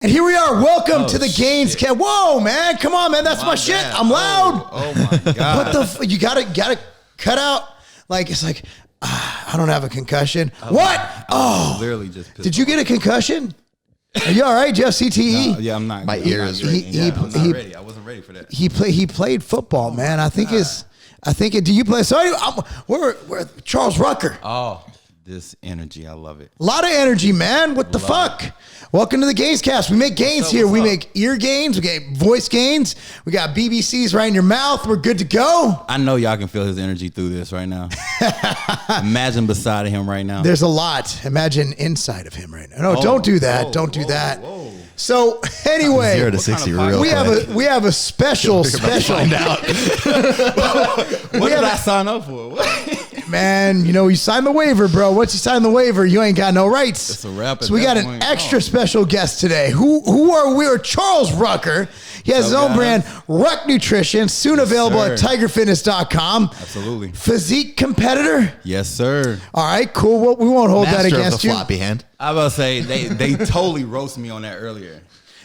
And here we are. Welcome to the GainzCast. Whoa, man. Come on, man. That's my shit. I'm loud. Oh my God. What you gotta cut out. Like, it's like, I don't have a concussion. What? Literally just pissed Did you get a concussion? Are you all right? Do you have CTE? No, yeah, I'm not. My ear is ringing. I'm not ready. I wasn't ready for that. He played football, man. I think do you play? So we're Charles Rucker. Oh, this energy. I love it. A lot of energy, man. What the fuck? Welcome to the GainzCast. We make gains here. We make ear gains. We get voice gains. We got BBCs right in your mouth. We're good to go. I know y'all can feel his energy through this right now. Imagine beside of him right now. There's a lot. Imagine inside of him right now. No, don't do that. Don't do that. Whoa. So anyway, 0 to 60 real quick. we have a special. Find out. What did I sign up for? Man, you signed the waiver, bro. Once you sign the waiver, you ain't got no rights. It's a wrap. So we got an extra special guest today. Who are we? Are Charles Rucker. He has his own brand, Ruck Nutrition, soon available at tigerfitness.com. Absolutely. Physique competitor. Yes, sir. All right, cool. Well, we won't hold that against you. Floppy hand. I was about to say they totally roasted me on that earlier.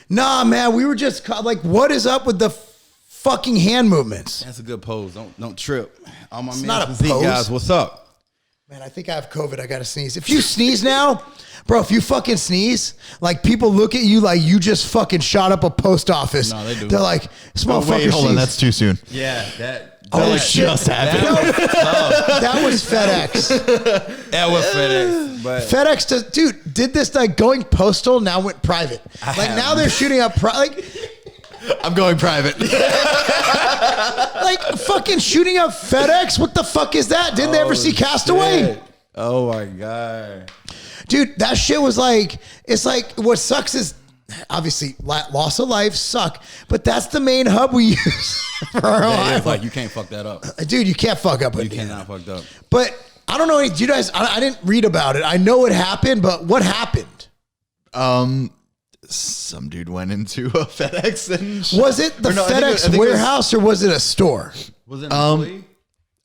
Nah, man, we were just like, what is up with the fucking hand movements? That's a good pose. Don't trip. All my men not a physique pose. guys, what's up? Man, I think I have COVID. I got to sneeze. If you sneeze now, bro, if you fucking sneeze, like people look at you like you just fucking shot up a post office. No, they do. They're like, this motherfucker Wait, hold on. sneezed. That's too soon. Yeah, that shit. just happened. That was FedEx. That was FedEx. But FedEx did this like going postal, now went private. Like now they're shooting up, I'm going private. like fucking shooting up FedEx. What the fuck is that? Didn't they ever see Castaway? shit. Oh my God. Dude, that shit was like, it's like, what sucks is obviously loss of life suck, but that's the main hub we use for our life. Like you can't fuck that up. Dude, you can't fuck up. You cannot fuck up. But I don't know. Do you guys, I didn't read about it. I know it happened, but what happened? Some dude went into a FedEx and Was it the FedEx warehouse or was it a store? Was it an employee?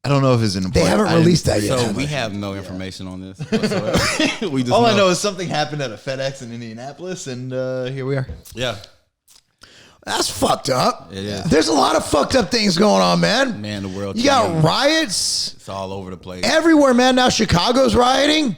I don't know if it's an employee. They haven't released that yet. So we have no information on this whatsoever. We just All I know is something happened at a FedEx in Indianapolis, and here we are. Yeah. That's fucked up. It is. There's a lot of fucked up things going on, man. Man, the world. You got riots It's all over the place. everywhere, man. Now Chicago's rioting.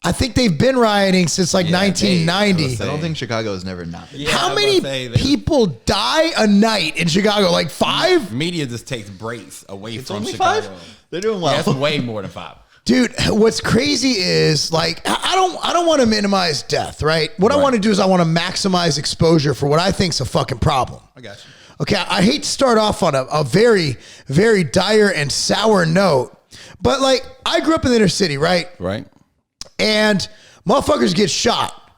I think they've been rioting since like 1990. I don't think Chicago has never not been. Yeah, How I was many gonna say, people die a night in Chicago? Like 5? Media just takes breaks away from only Chicago. 5? They're doing well. That's way more than 5. Dude, what's crazy is like I don't want to minimize death, right? What I want to do is I want to maximize exposure for what I think is a fucking problem. I got you. Okay, I hate to start off on a very, very dire and sour note, but like I grew up in the inner city, right? Right. And motherfuckers get shot.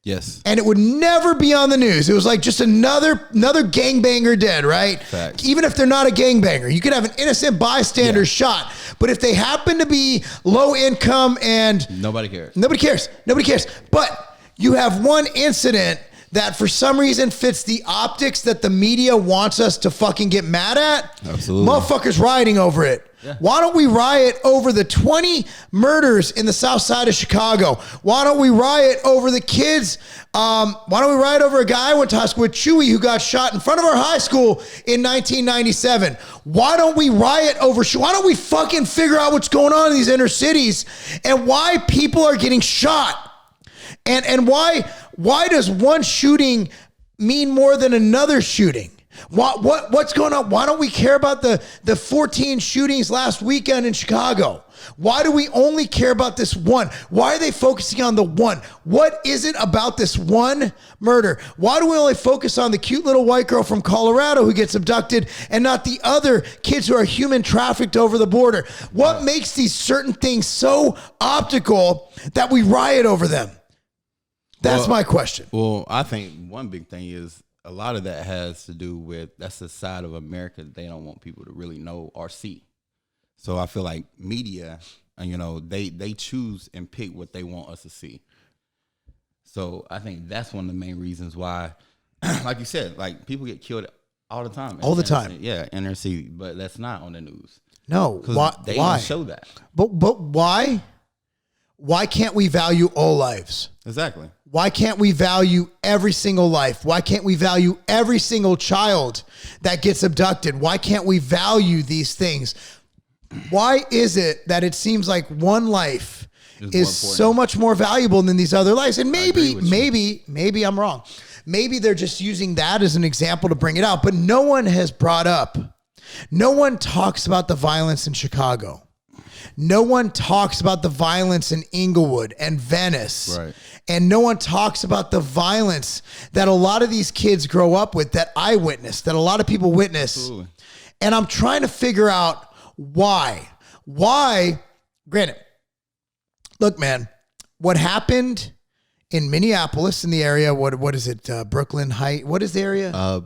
Yes. And it would never be on the news. It was like just another gangbanger dead, right? Facts. Even if they're not a gangbanger, you could have an innocent bystander shot. But if they happen to be low income and Nobody cares. nobody cares. But you have one incident that for some reason fits the optics that the media wants us to fucking get mad at. Absolutely. Motherfuckers rioting over it. Yeah. Why don't we riot over the 20 murders in the south side of Chicago? Why don't we riot over the kids? Why don't we riot over a guy I went to high school with, Chewy, who got shot in front of our high school in 1997? Why don't we riot over, why don't we fucking figure out what's going on in these inner cities and why people are getting shot? And why does one shooting mean more than another shooting? What's going on? Why don't we care about the 14 shootings last weekend in Chicago? Why do we only care about this one? Why are they focusing on the one? What is it about this one murder? Why do we only focus on the cute little white girl from Colorado who gets abducted and not the other kids who are human trafficked over the border? What makes these certain things so optical that we riot over them? That's my question. Well, I think one big thing is a lot of that has to do with that's the side of America that they don't want people to really know or see. So I feel like media, they choose and pick what they want us to see. So I think that's one of the main reasons why, like you said, like people get killed all the time. All the time. Yeah, inner city, but that's not on the news. No, They don't show that. But why? why can't we value all lives? Exactly. Why can't we value every single life? Why can't we value every single child that gets abducted? Why can't we value these things? Why is it that it seems like one life is so much more valuable than these other lives? And maybe I'm wrong. Maybe they're just using that as an example to bring it out, but no one has brought up, no one talks about the violence in Chicago. No one talks about the violence in Inglewood and Venice. Right. And no one talks about the violence that a lot of these kids grow up with, that I witnessed, that a lot of people witness. Absolutely. And I'm trying to figure out why. Why, granted, look, man, what happened in Minneapolis in the area, what is it, Brooklyn Heights? What is the area?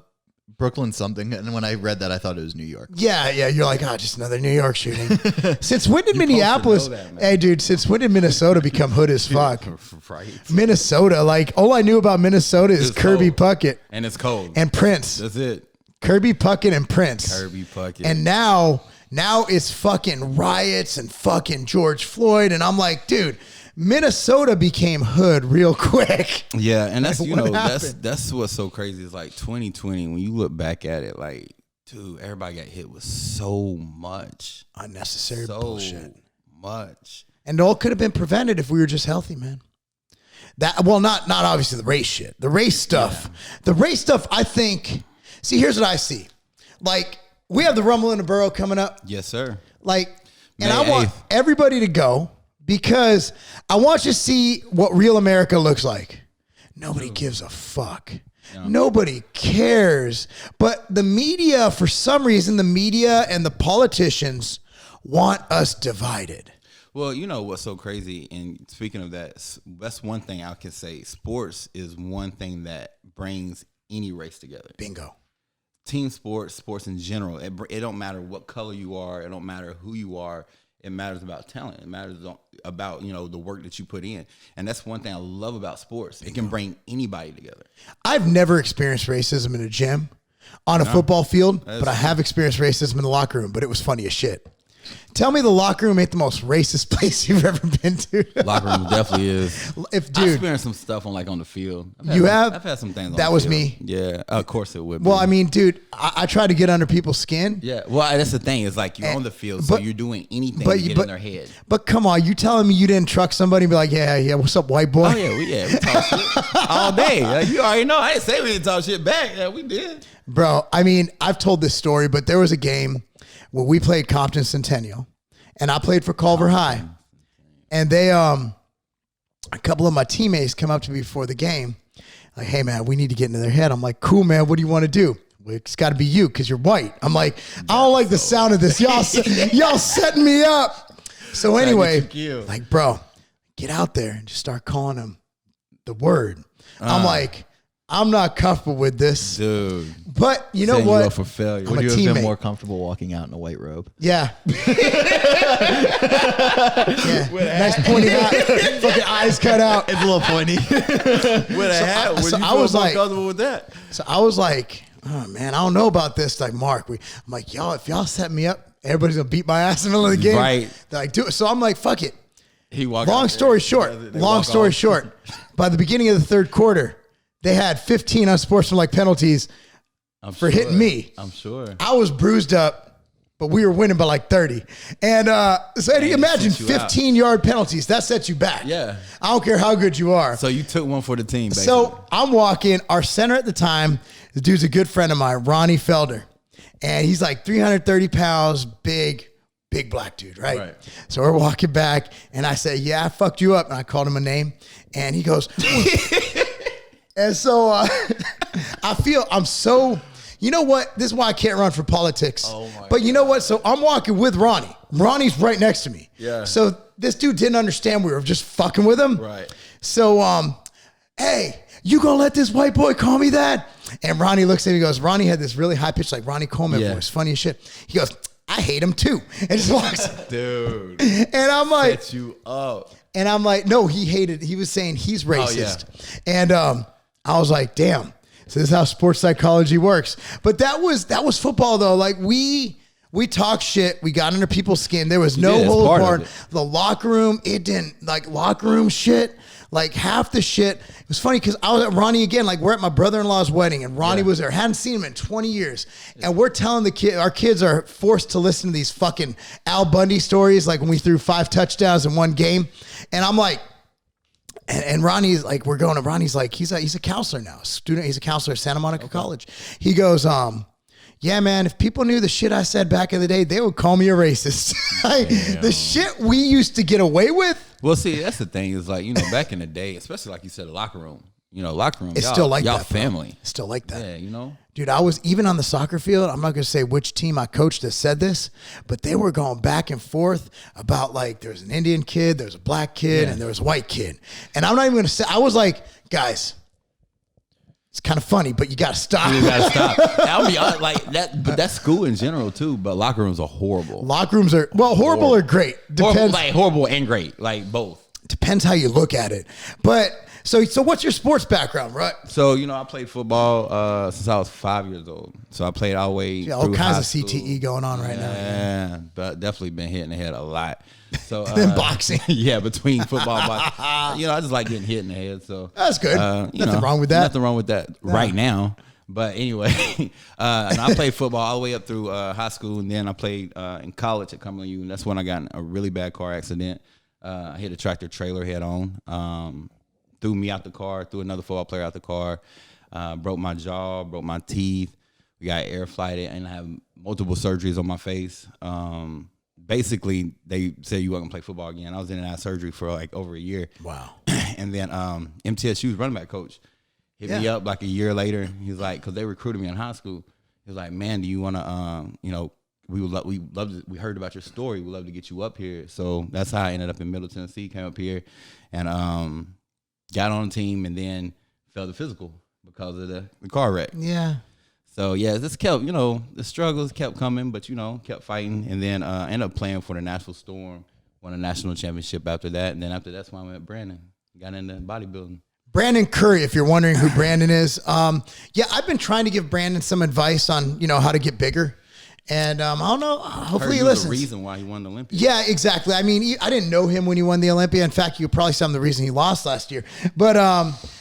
Brooklyn something. And when I read that, I thought it was New York. Yeah. You're like, just another New York shooting. Since when did Minneapolis, hey dude, since when did Minnesota become hood as fuck? Right. Minnesota, like all I knew about Minnesota is Kirby Puckett. And it's cold. And Prince. That's it. Kirby Puckett and Prince. Kirby Puckett. And now it's fucking riots and fucking George Floyd. And I'm like, dude, Minnesota became hood real quick. Yeah, and that's like, that's what's so crazy. It's like 2020. When you look back at it, like, dude, everybody got hit with so much unnecessary bullshit. Much, and it all could have been prevented if we were just healthy, man. Not obviously the race shit, the race stuff, I think. See, here's what I see. Like, we have the Rumble in the Borough coming up. Yes, sir. Like, and May I want 8th. everybody to go. Because I want you to see what real America looks like. Nobody gives a fuck. No. Nobody cares. But the media, for some reason, the media and the politicians want us divided. Well, you know what's so crazy? And speaking of that, that's one thing I can say. Sports is one thing that brings any race together. Bingo. Team sports in general. It don't matter what color you are. It don't matter who you are. It matters about talent. It matters about, the work that you put in. And that's one thing I love about sports. It can bring anybody together. I've never experienced racism in a gym, on a football field, but I have experienced racism in the locker room, but it was funny as shit. Tell me the locker room ain't the most racist place you've ever been to. Locker room definitely is. I experienced some stuff on the field. I've had some things on that the was field. me. Yeah, of course it would be. Well, I mean, dude, I try to get under people's skin. Yeah, well, that's the thing. It's like you're on the field, so you're doing anything to get in their head. But come on, you telling me you didn't truck somebody and be like, yeah, what's up, white boy? Oh, yeah, we talk shit all day. Like, you already know. I didn't say we didn't talk shit back. Yeah, we did. Bro, I mean, I've told this story, but there was a game where we played Compton Centennial. And I played for Culver High. And they, a couple of my teammates come up to me before the game. Like, hey, man, we need to get into their head. I'm like, cool, man. What do you want to do? Well, it's got to be you because you're white. I'm like, I don't like the sound of this. Y'all setting me up. So anyway, like, bro, get out there and just start calling them the word. I'm like, I'm not comfortable with this. Dude. But you know what? You up for failure. Would you have been more comfortable walking out in a white robe? Yeah. Nice pointy hat. Fucking eyes cut out. It's a little pointy. With a hat. Would you feel more comfortable with that? So I was like, oh man, I don't know about this. Like, Mark, I'm like, y'all, if y'all set me up, everybody's gonna beat my ass in the middle of the game. Right. They're like, do it. So I'm like, fuck it. Long story short, by the beginning of the third quarter, they had 15 unsportsmanlike penalties for hitting me. I'm sure. I was bruised up, but we were winning by like 30. And so imagine 15-yard penalties. That sets you back. Yeah. I don't care how good you are. So you took one for the team, basically. So I'm walking. Our center at the time, the dude's a good friend of mine, Ronnie Felder. And he's like 330 pounds, big black dude, right? So we're walking back, and I say, yeah, I fucked you up. And I called him a name. And he goes... And so I'm so, you know what? This is why I can't run for politics. But you know what? So I'm walking with Ronnie. Ronnie's right next to me. Yeah. So this dude didn't understand we were just fucking with him. Right. So, hey, you gonna let this white boy call me that? And Ronnie looks at me and goes, Ronnie had this really high pitch, like Ronnie Coleman voice, funny as shit. He goes, I hate him too. And just walks. Dude. And I'm like. Set you up. And I'm like, no, he was saying he's racist. And, I was like, damn. So this is how sports psychology works. But that was football though. Like we We talked shit. We got under people's skin. There was no did. It's hold part of apart. it. The locker room, it didn't, like, locker room shit. Like, half the shit. It was funny because I was at Ronnie again. Like, we're at my brother-in-law's wedding, and Ronnie was there. Hadn't seen him in 20 years. And we're telling our kids are forced to listen to these fucking Al Bundy stories, like when we threw 5 touchdowns in one game. And I'm like, and Ronnie's like, we're going to Ronnie's like, he's a counselor now, student. He's a counselor at Santa Monica College. He goes, yeah, man, if people knew the shit I said back in the day, they would call me a racist. Like, the shit we used to get away with. Well, see, that's the thing is like, back in the day, especially like you said, the locker room. Locker room. It's still like y'all that, bro. family. It's still like that. Yeah, Dude, I was even on the soccer field. I'm not going to say which team I coached that said this, but they were going back and forth about like there's an Indian kid, there's a black kid, and there was a white kid. And I'm not even going to say, I was like, guys, it's kind of funny, but you got to stop. You gotta stop. I'll be honest, like that, but that's school in general too. But locker rooms are horrible. Locker rooms are, horrible or great. Depends. Horrible and great, like both. Depends how you look at it. But so what's your sports background, right? So I played football since I was 5 years old. So I played all the way All through kinds high of school. CTE going on right now. Yeah, but definitely been hitting the head a lot. So Then boxing. Yeah, between football and boxing. I just like getting hit in the head. So That's good. Nothing wrong with that. Nothing wrong with that right now. But anyway, and I played football all the way up through high school, and then I played in college at Cumberland U, and that's when I got in a really bad car accident. I hit a tractor trailer head on, threw me out the car, threw another football player out the car, broke my jaw, broke my teeth. We got air flighted, and I have multiple surgeries on my face. Basically, they said you weren't gonna play football again. I was in and out of surgery for like over a year. Wow. And then MTSU's running back coach hit me up like a year later. He was like, because they recruited me in high school. He was like, man, do you want to, we heard about your story. We'd love to get you up here. So that's how I ended up in Middle Tennessee, came up here and got on the team and then fell to physical because of the car wreck. Yeah. So, yeah, this kept, the struggles kept coming, but, kept fighting. And then ended up playing for the Nashville Storm, won a national championship after that. And then after that's when I met Brandon, got into bodybuilding. Brandon Curry, if you're wondering who Brandon is. I've been trying to give Brandon some advice on, how to get bigger. And I don't know, hopefully he listens. The reason why he won the Olympia. Yeah, exactly. I mean, I didn't know him when he won the Olympia. In fact, you probably saw him the reason he lost last year. But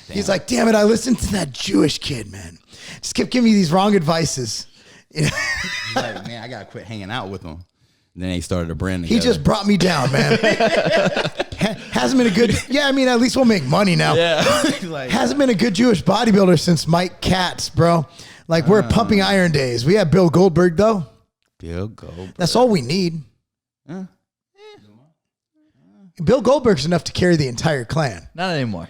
he's like, damn it, I listened to that Jewish kid, man. Just kept giving me these wrong advices. He's like, man, I got to quit hanging out with him. And then he started a brand together. He just brought me down, man. Hasn't been a good, at least we'll make money now. Yeah. Hasn't been a good Jewish bodybuilder since Mike Katz, bro. Like, we're pumping iron days. We have Bill Goldberg, though. Bill Goldberg. That's all we need. Bill Goldberg's enough to carry the entire clan. Not anymore.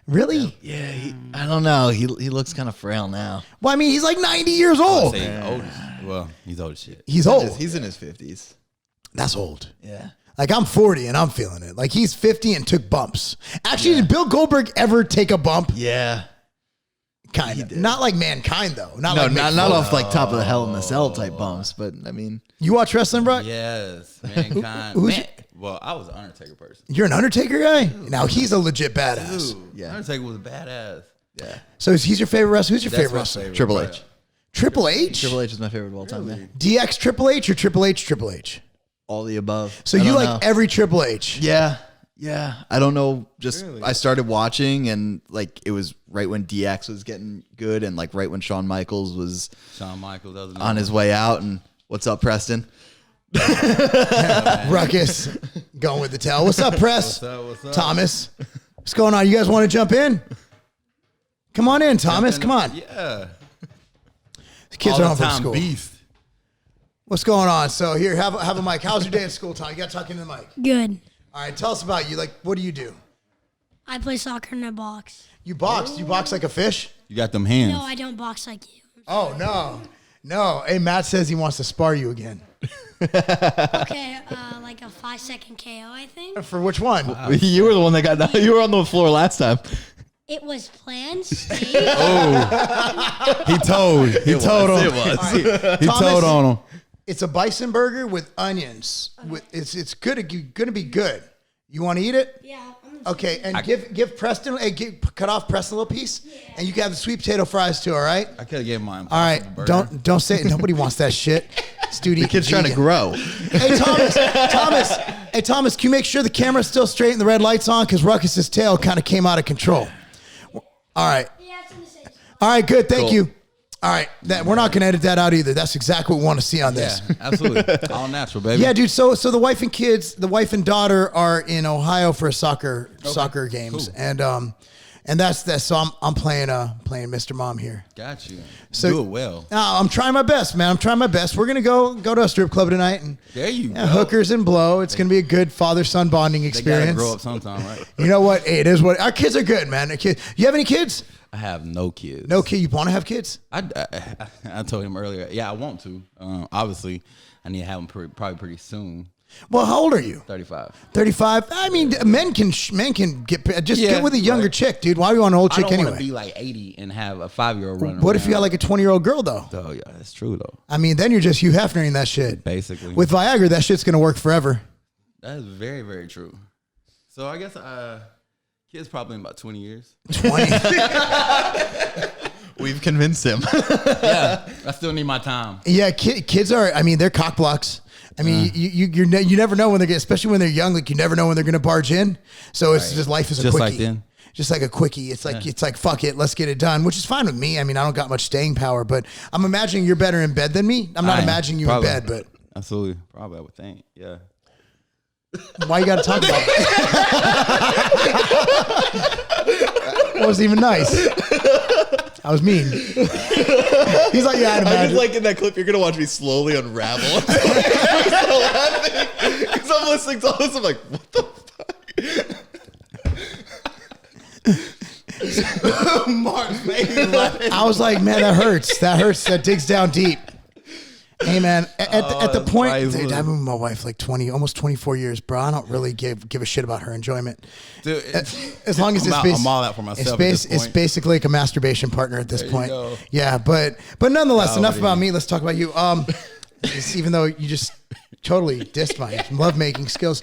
Really? Yeah, I don't know. He looks kind of frail now. Well, I mean, he's like 90 years old. He's old as shit. He's old. He's in his 50s. That's old. Yeah. Like, I'm 40 and I'm feeling it. Like, he's 50 and took bumps. Actually, did Bill Goldberg ever take a bump? Yeah. Kind of. Not like Mankind, though. Not off like top of the Hell in the Cell type bumps, but I mean. You watch wrestling, bro? Yes. Mankind. Well, I was an Undertaker person. You're an Undertaker guy? Now, he's a legit badass. Dude, yeah. Undertaker was a badass. Yeah. So he's your favorite wrestler? Who's your favorite wrestler? Triple H. Triple H? Triple H is my favorite of all time, man. DX Triple H or Triple H Triple H? All the above. So you like every Triple H? Yeah. Yeah. I don't know. Just I started watching and like it was right when DX was getting good and like right when Shawn Michaels was on his way out. And what's up, Preston? Ruckus going with the tail. What's up, Press? What's up? Thomas. What's going on? You guys want to jump in? Come on in, Thomas. Come on. Yeah. The kids are home from All-time school. beast. What's going on? So here, have a mic. How's your day at school, Tom? You got to talk into the mic. Good. All right, tell us about you. Like, what do you do? I play soccer and I box. You box. You box like a fish? You got them hands. No, I don't box like you. Oh, no. No. Hey, Matt says he wants to spar you again. Okay, like a 5-second KO, I think. For which one? You were the one that got. You were on the floor last time. It was planned, staged. He told him. It was. He Thomas, told on him. It's a bison burger with onions. It's good. Going to be good. You want to eat it? Yeah. Okay, and give Preston, cut off Preston a little piece, and you can have the sweet potato fries too. All right. I could have gave mine. All right. Don't say it. Nobody wants that shit. The kid's trying to grow. Hey, Thomas, can you make sure the camera's still straight and the red light's on? Because Ruckus's tail kind of came out of control. All right. All right, good. Thank you. All right. We're not going to edit that out either. That's exactly what we want to see on this. Yeah, absolutely. All natural, baby. Yeah, dude. So the wife and daughter are in Ohio for soccer games. Cool. And that's so I'm playing Mr. Mom here. Got you. So, do it well. I'm trying my best, man. I'm trying my best. We're gonna go to a strip club tonight and there you go. Hookers and blow. It's gonna be a good father-son bonding experience. They gotta grow up sometime, right? You know what? Hey, it is what our kids are good, man. You have any kids? I have no kids. No kid. You want to have kids? I told him earlier. Yeah, I want to. Obviously, I need to have them probably pretty soon. Well, how old are you? 35. 35. I mean, men can get get with a younger chick, dude. Why do you want an old chick anyway? I don't want to be like 80 and have a 5-year-old running. What if you got like a 20-year-old girl though? Oh yeah, that's true though. I mean, then you're just Hugh Hefnering that shit. Basically, with Viagra, that shit's gonna work forever. That is very, very true. So I guess kids probably in about 20 years. 20. We've convinced him. Yeah, I still need my time. Yeah, kids are. I mean, they're cock blocks. I mean, you never know when they're especially when they're young. Like you never know when they're gonna barge in. So it's just life is a quickie. Like then. Just like a quickie. It's like fuck it, let's get it done, which is fine with me. I mean, I don't got much staying power, but I'm imagining you're better in bed than me. I'm not imagining you probably, in bed, but absolutely, probably I would think. Yeah. Why you got to talk about it? It wasn't even nice. I was mean. He's like, yeah, I'd imagine. I just like in that clip, you're going to watch me slowly unravel. I'm so laughing. Because I'm listening to all this, I'm like, what the fuck? Mark's making laughing. I was like, man, that hurts. That hurts. That digs down deep. Hey man, at the point, dude, I've been with my wife like almost 24 years, bro. I don't really give a shit about her enjoyment. Dude, as long as I'm all out for myself. It's basically like a masturbation partner at this point. Yeah, but nonetheless, enough about me. Let's talk about you. Even though you just totally dissed my lovemaking skills.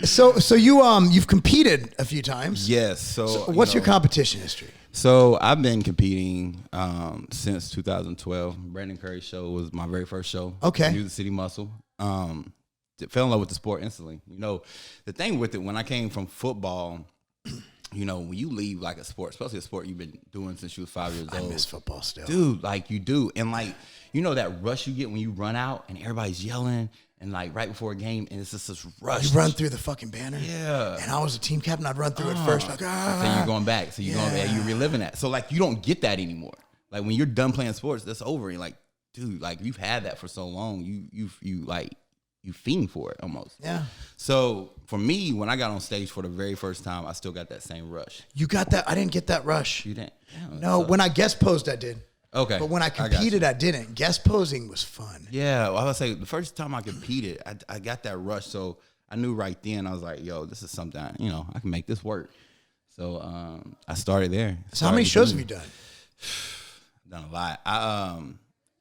So you've competed a few times. Yes. So what's your competition history? So I've been competing since 2012. Brandon Curry's show was my very first show. Okay. Music City Muscle. Fell in love with the sport instantly. You know, the thing with it, when I came from football, you know, when you leave like a sport, especially a sport you've been doing since you was 5 years old. I miss football still. Dude, like you do. And like, you know that rush you get when you run out and everybody's yelling and like right before a game and it's just this rush. You run through the fucking banner? Yeah. And I was a team captain. I'd run through it first. Like, So you're going back. So you're going back. You're reliving that. So like you don't get that anymore. Like when you're done playing sports, that's over. You're like, dude, like you've had that for so long. You fiend for it almost. Yeah. So for me, when I got on stage for the very first time, I still got that same rush. You got that? I didn't get that rush. You didn't? Yeah, no, when I guest posed, I did. Okay. But when I competed, I didn't. Guest posing was fun. Yeah. Well, I would say the first time I competed, I got that rush. So I knew right then, I was like, yo, this is something, I can make this work. So I started there. So how many shows have you done? Done a lot.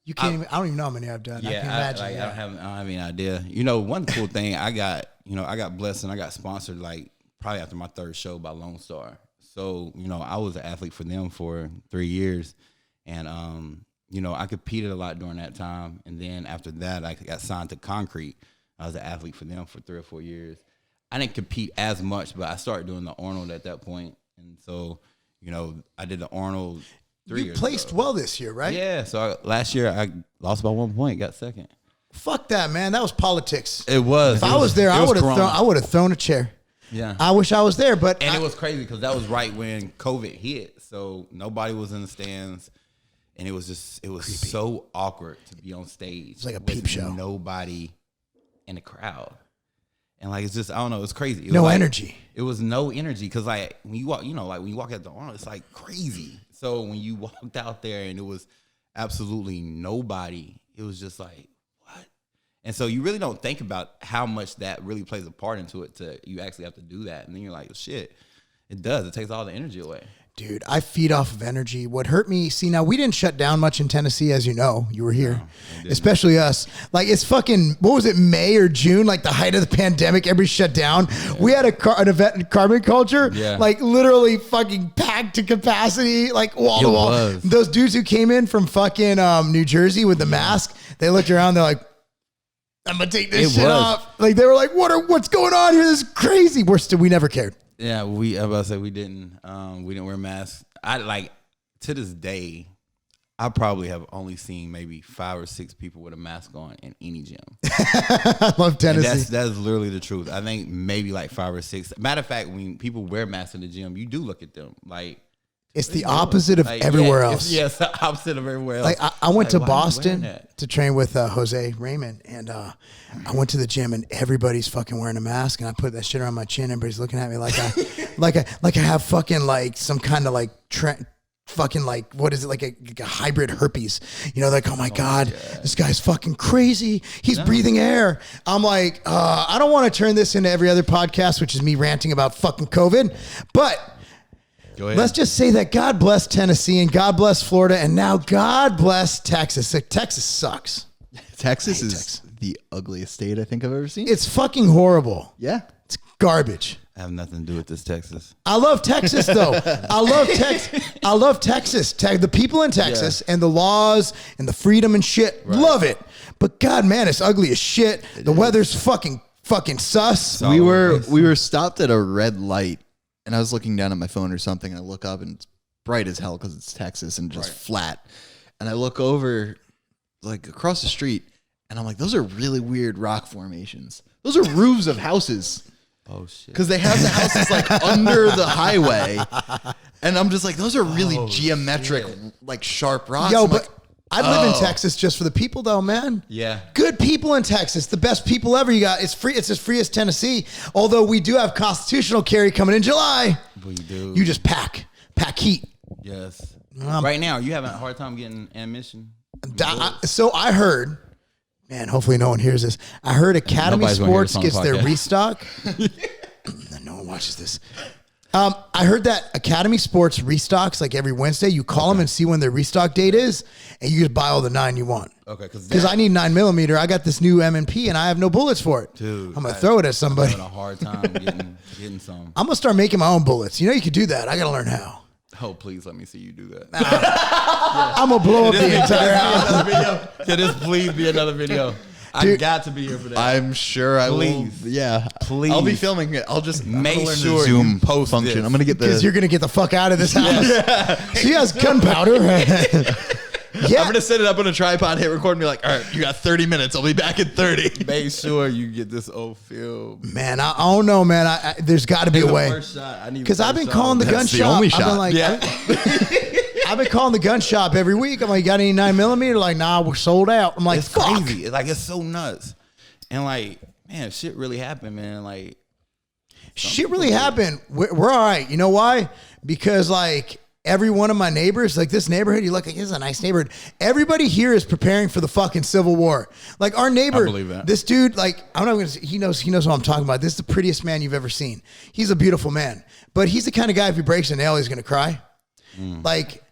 You can't even, I don't even know how many I've done. Yeah, I can imagine. I don't have any idea. One cool thing I got blessed and I got sponsored like probably after my third show by Lone Star. So, I was an athlete for them for 3 years. And, I competed a lot during that time. And then after that, I got signed to Concrete. I was an athlete for them for 3 or 4 years. I didn't compete as much, but I started doing the Arnold at that point. And so, I did the Arnold 3 years ago. You placed well this year, right? Yeah. So last year, I lost by 1 point, got second. Fuck that, man. That was politics. It was. If I was there, I would have thrown a chair. Yeah. I wish I was there, but it was crazy because that was right when COVID hit. So nobody was in the stands. And it was creepy. So awkward to be on stage. It's like a peep show. Nobody in the crowd. And like, it's just, I don't know, it's crazy. It no was energy. It was no energy. Cause like when you walk, when you walk out the Arnold, it's like crazy. So when you walked out there and it was absolutely nobody, it was just like, what? And so you really don't think about how much that really plays a part into it you actually have to do that. And then you're like, shit. It does. It takes all the energy away. Dude, I feed off of energy. What hurt me, see, now we didn't shut down much in Tennessee, as you know. You were here. No, especially us. Like, it's fucking, what was it, May or June? Like, the height of the pandemic, everybody shut down. Yeah. We had an event in Carbon Culture, like, literally fucking packed to capacity, like, wall to wall. Those dudes who came in from fucking New Jersey with the mask, they looked around, they're like, I'm going to take this shit off. Like, they were like, what's going on here? This is crazy. We never cared. Yeah, I was about to say we didn't wear masks. I like to this day, I probably have only seen maybe 5 or 6 people with a mask on in any gym. I love Tennessee. That's literally the truth. I think maybe like 5 or 6. Matter of fact, when people wear masks in the gym, you do look at them like it's the opposite of like, everywhere else. It's the opposite of everywhere else. Like I went to Boston to train with Jose Raymond, and I went to the gym, and everybody's fucking wearing a mask, and I put that shit around my chin. Everybody's looking at me like I have fucking like some kind of like fucking like what is it, like a hybrid herpes? You know, like oh my god, this guy's fucking crazy. He's breathing air. I'm like, I don't want to turn this into every other podcast, which is me ranting about fucking COVID, but. Let's just say that God bless Tennessee and God bless Florida and now God bless Texas. Texas sucks. Texas is the ugliest state I think I've ever seen. It's fucking horrible. Yeah. It's garbage. I have nothing to do with this Texas. I love Texas though. I love Texas. The people in Texas and the laws and the freedom and shit. Right. Love it. But God, man, it's ugly as shit. The weather's fucking sus. We were stopped at a red light. And I was looking down at my phone or something, and I look up, and it's bright as hell because it's Texas and just flat. And I look over, like, across the street, and I'm like, those are really weird rock formations. Those are roofs of houses. Oh, shit. Because they have the houses, like, under the highway. And I'm just like, those are really geometric, like, sharp rocks. Yo, I'm but... like, I'd live in Texas just for the people, though, man. Yeah. Good people in Texas. The best people ever. You got it's free. It's as free as Tennessee. Although we do have constitutional carry coming in July. We do. You just pack heat. Yes. Right now, are you having a hard time getting admission? So I heard, man, hopefully no one hears this. I heard Academy Sports gets their restock. No one watches this. I heard that Academy Sports restocks like every Wednesday. You call them and see when their restock date is, and you just buy all the 9 you want. Okay, because I need 9mm. I got this new M&P, and I have no bullets for it. Dude, I'm gonna throw it at somebody. I'm having a hard time getting some. I'm gonna start making my own bullets. You know you could do that. I gotta learn how. Oh, please let me see you do that. I'm gonna blow up the entire house. Can this please be another video? Dude, I got to be here for that. I'm sure I will. Yeah, please. I'll be filming it. I'll just make sure Zoom post function. This. I'm gonna get because you're gonna get the fuck out of this house. She has gunpowder. I'm gonna set it up on a tripod, hit record, and be like, "All right, you got 30 minutes. I'll be back in 30." Make sure you get this old film. Man, I don't know, man. There's got to be a way. Because I've been calling the gun shop. Only shot. I've been like, I've been calling the gun shop every week. I'm like, got any 9mm? Like, nah, we're sold out. I'm like, it's fuck. Crazy. Like, it's so nuts. And like, man, shit really happened, man. Like, shit really happened. We're all right. You know why? Because like every one of my neighbors, like this neighborhood, you look like this is a nice neighborhood. Everybody here is preparing for the fucking Civil War. Like our neighbor, I believe that. This dude, like I'm not gonna say, he knows what I'm talking about. This is the prettiest man you've ever seen. He's a beautiful man, but he's the kind of guy if he breaks a nail, he's gonna cry. Like,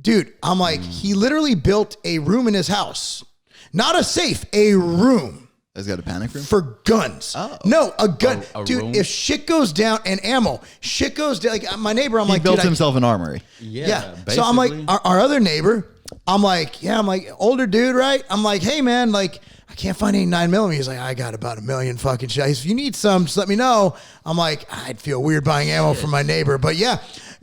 dude, I'm like, he literally built a room in his house, not a safe, a room. He's got a panic room? For guns. Oh. No, a gun. A dude, room? If shit goes down and ammo, shit goes down. Like my neighbor, I'm he like, built himself an armory. Yeah. So I'm like, our other neighbor, I'm like, older dude, right? I'm like, hey man, like, I can't find any 9mm. He's like, I got about 1 million fucking shots. If you need some, just let me know. I'm like, I'd feel weird buying ammo from my neighbor. But yeah,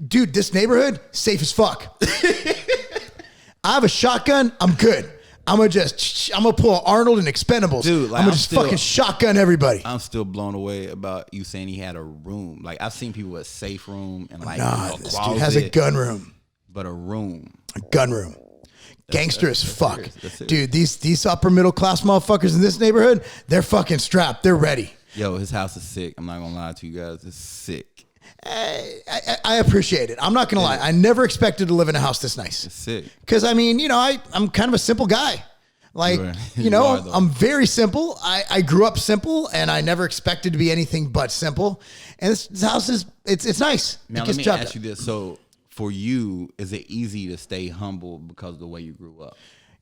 dude, this neighborhood, safe as fuck. I have a shotgun, I'm good. I'm gonna pull Arnold and Expendables. Dude, like, I'm gonna just fucking shotgun everybody. I'm still blown away about you saying he had a room. Like I've seen people with a safe room and like this dude has a gun room. But a room. A gun room. Gangster as fuck. Dude, these upper middle class motherfuckers in this neighborhood, they're fucking strapped. They're ready. Yo, his house is sick. I'm not gonna lie to you guys. It's sick. I appreciate it. I'm not going to lie. I never expected to live in a house this nice. It's sick. Because, I mean, you know, I'm kind of a simple guy. Like, you know, I'm very simple. I grew up simple, and I never expected to be anything but simple. And this house is, it's nice. Now, let me ask you this. So, for you, is it easy to stay humble because of the way you grew up?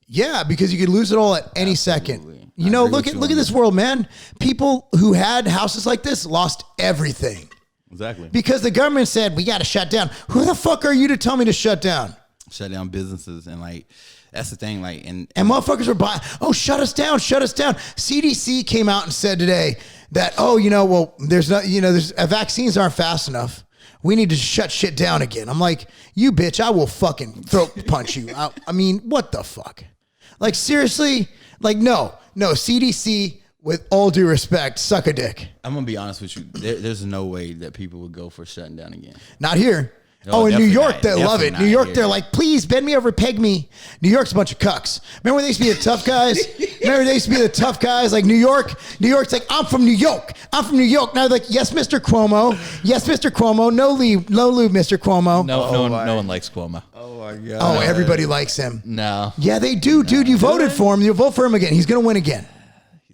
Yeah, because you could lose it all at any second. You know, look at this world, man. People who had houses like this lost everything. Exactly. Because the government said, we got to shut down. Who the fuck are you to tell me to shut down? Shut down businesses. And like, that's the thing. Like, and motherfuckers were buying, shut us down, shut us down. CDC came out and said today that, vaccines aren't fast enough. We need to shut shit down again. I'm like, you bitch, I will fucking throat punch you. I mean, what the fuck? Like, seriously? Like, no, CDC, with all due respect, suck a dick. I'm going to be honest with you. There's no way that people would go for shutting down again. Not here. No, in New York, they love it. New York, here. They're like, please bend me over, peg me. New York's a bunch of cucks. Remember when they used to be the tough guys? Like New York's like, I'm from New York. Now they're like, yes, Mr. Cuomo. Yes, Mr. Cuomo. No lube, Mr. Cuomo. No one likes Cuomo. Oh my God. Oh, everybody likes him. No. Yeah, they do, dude. You voted for him. You vote for him again. He's going to win again.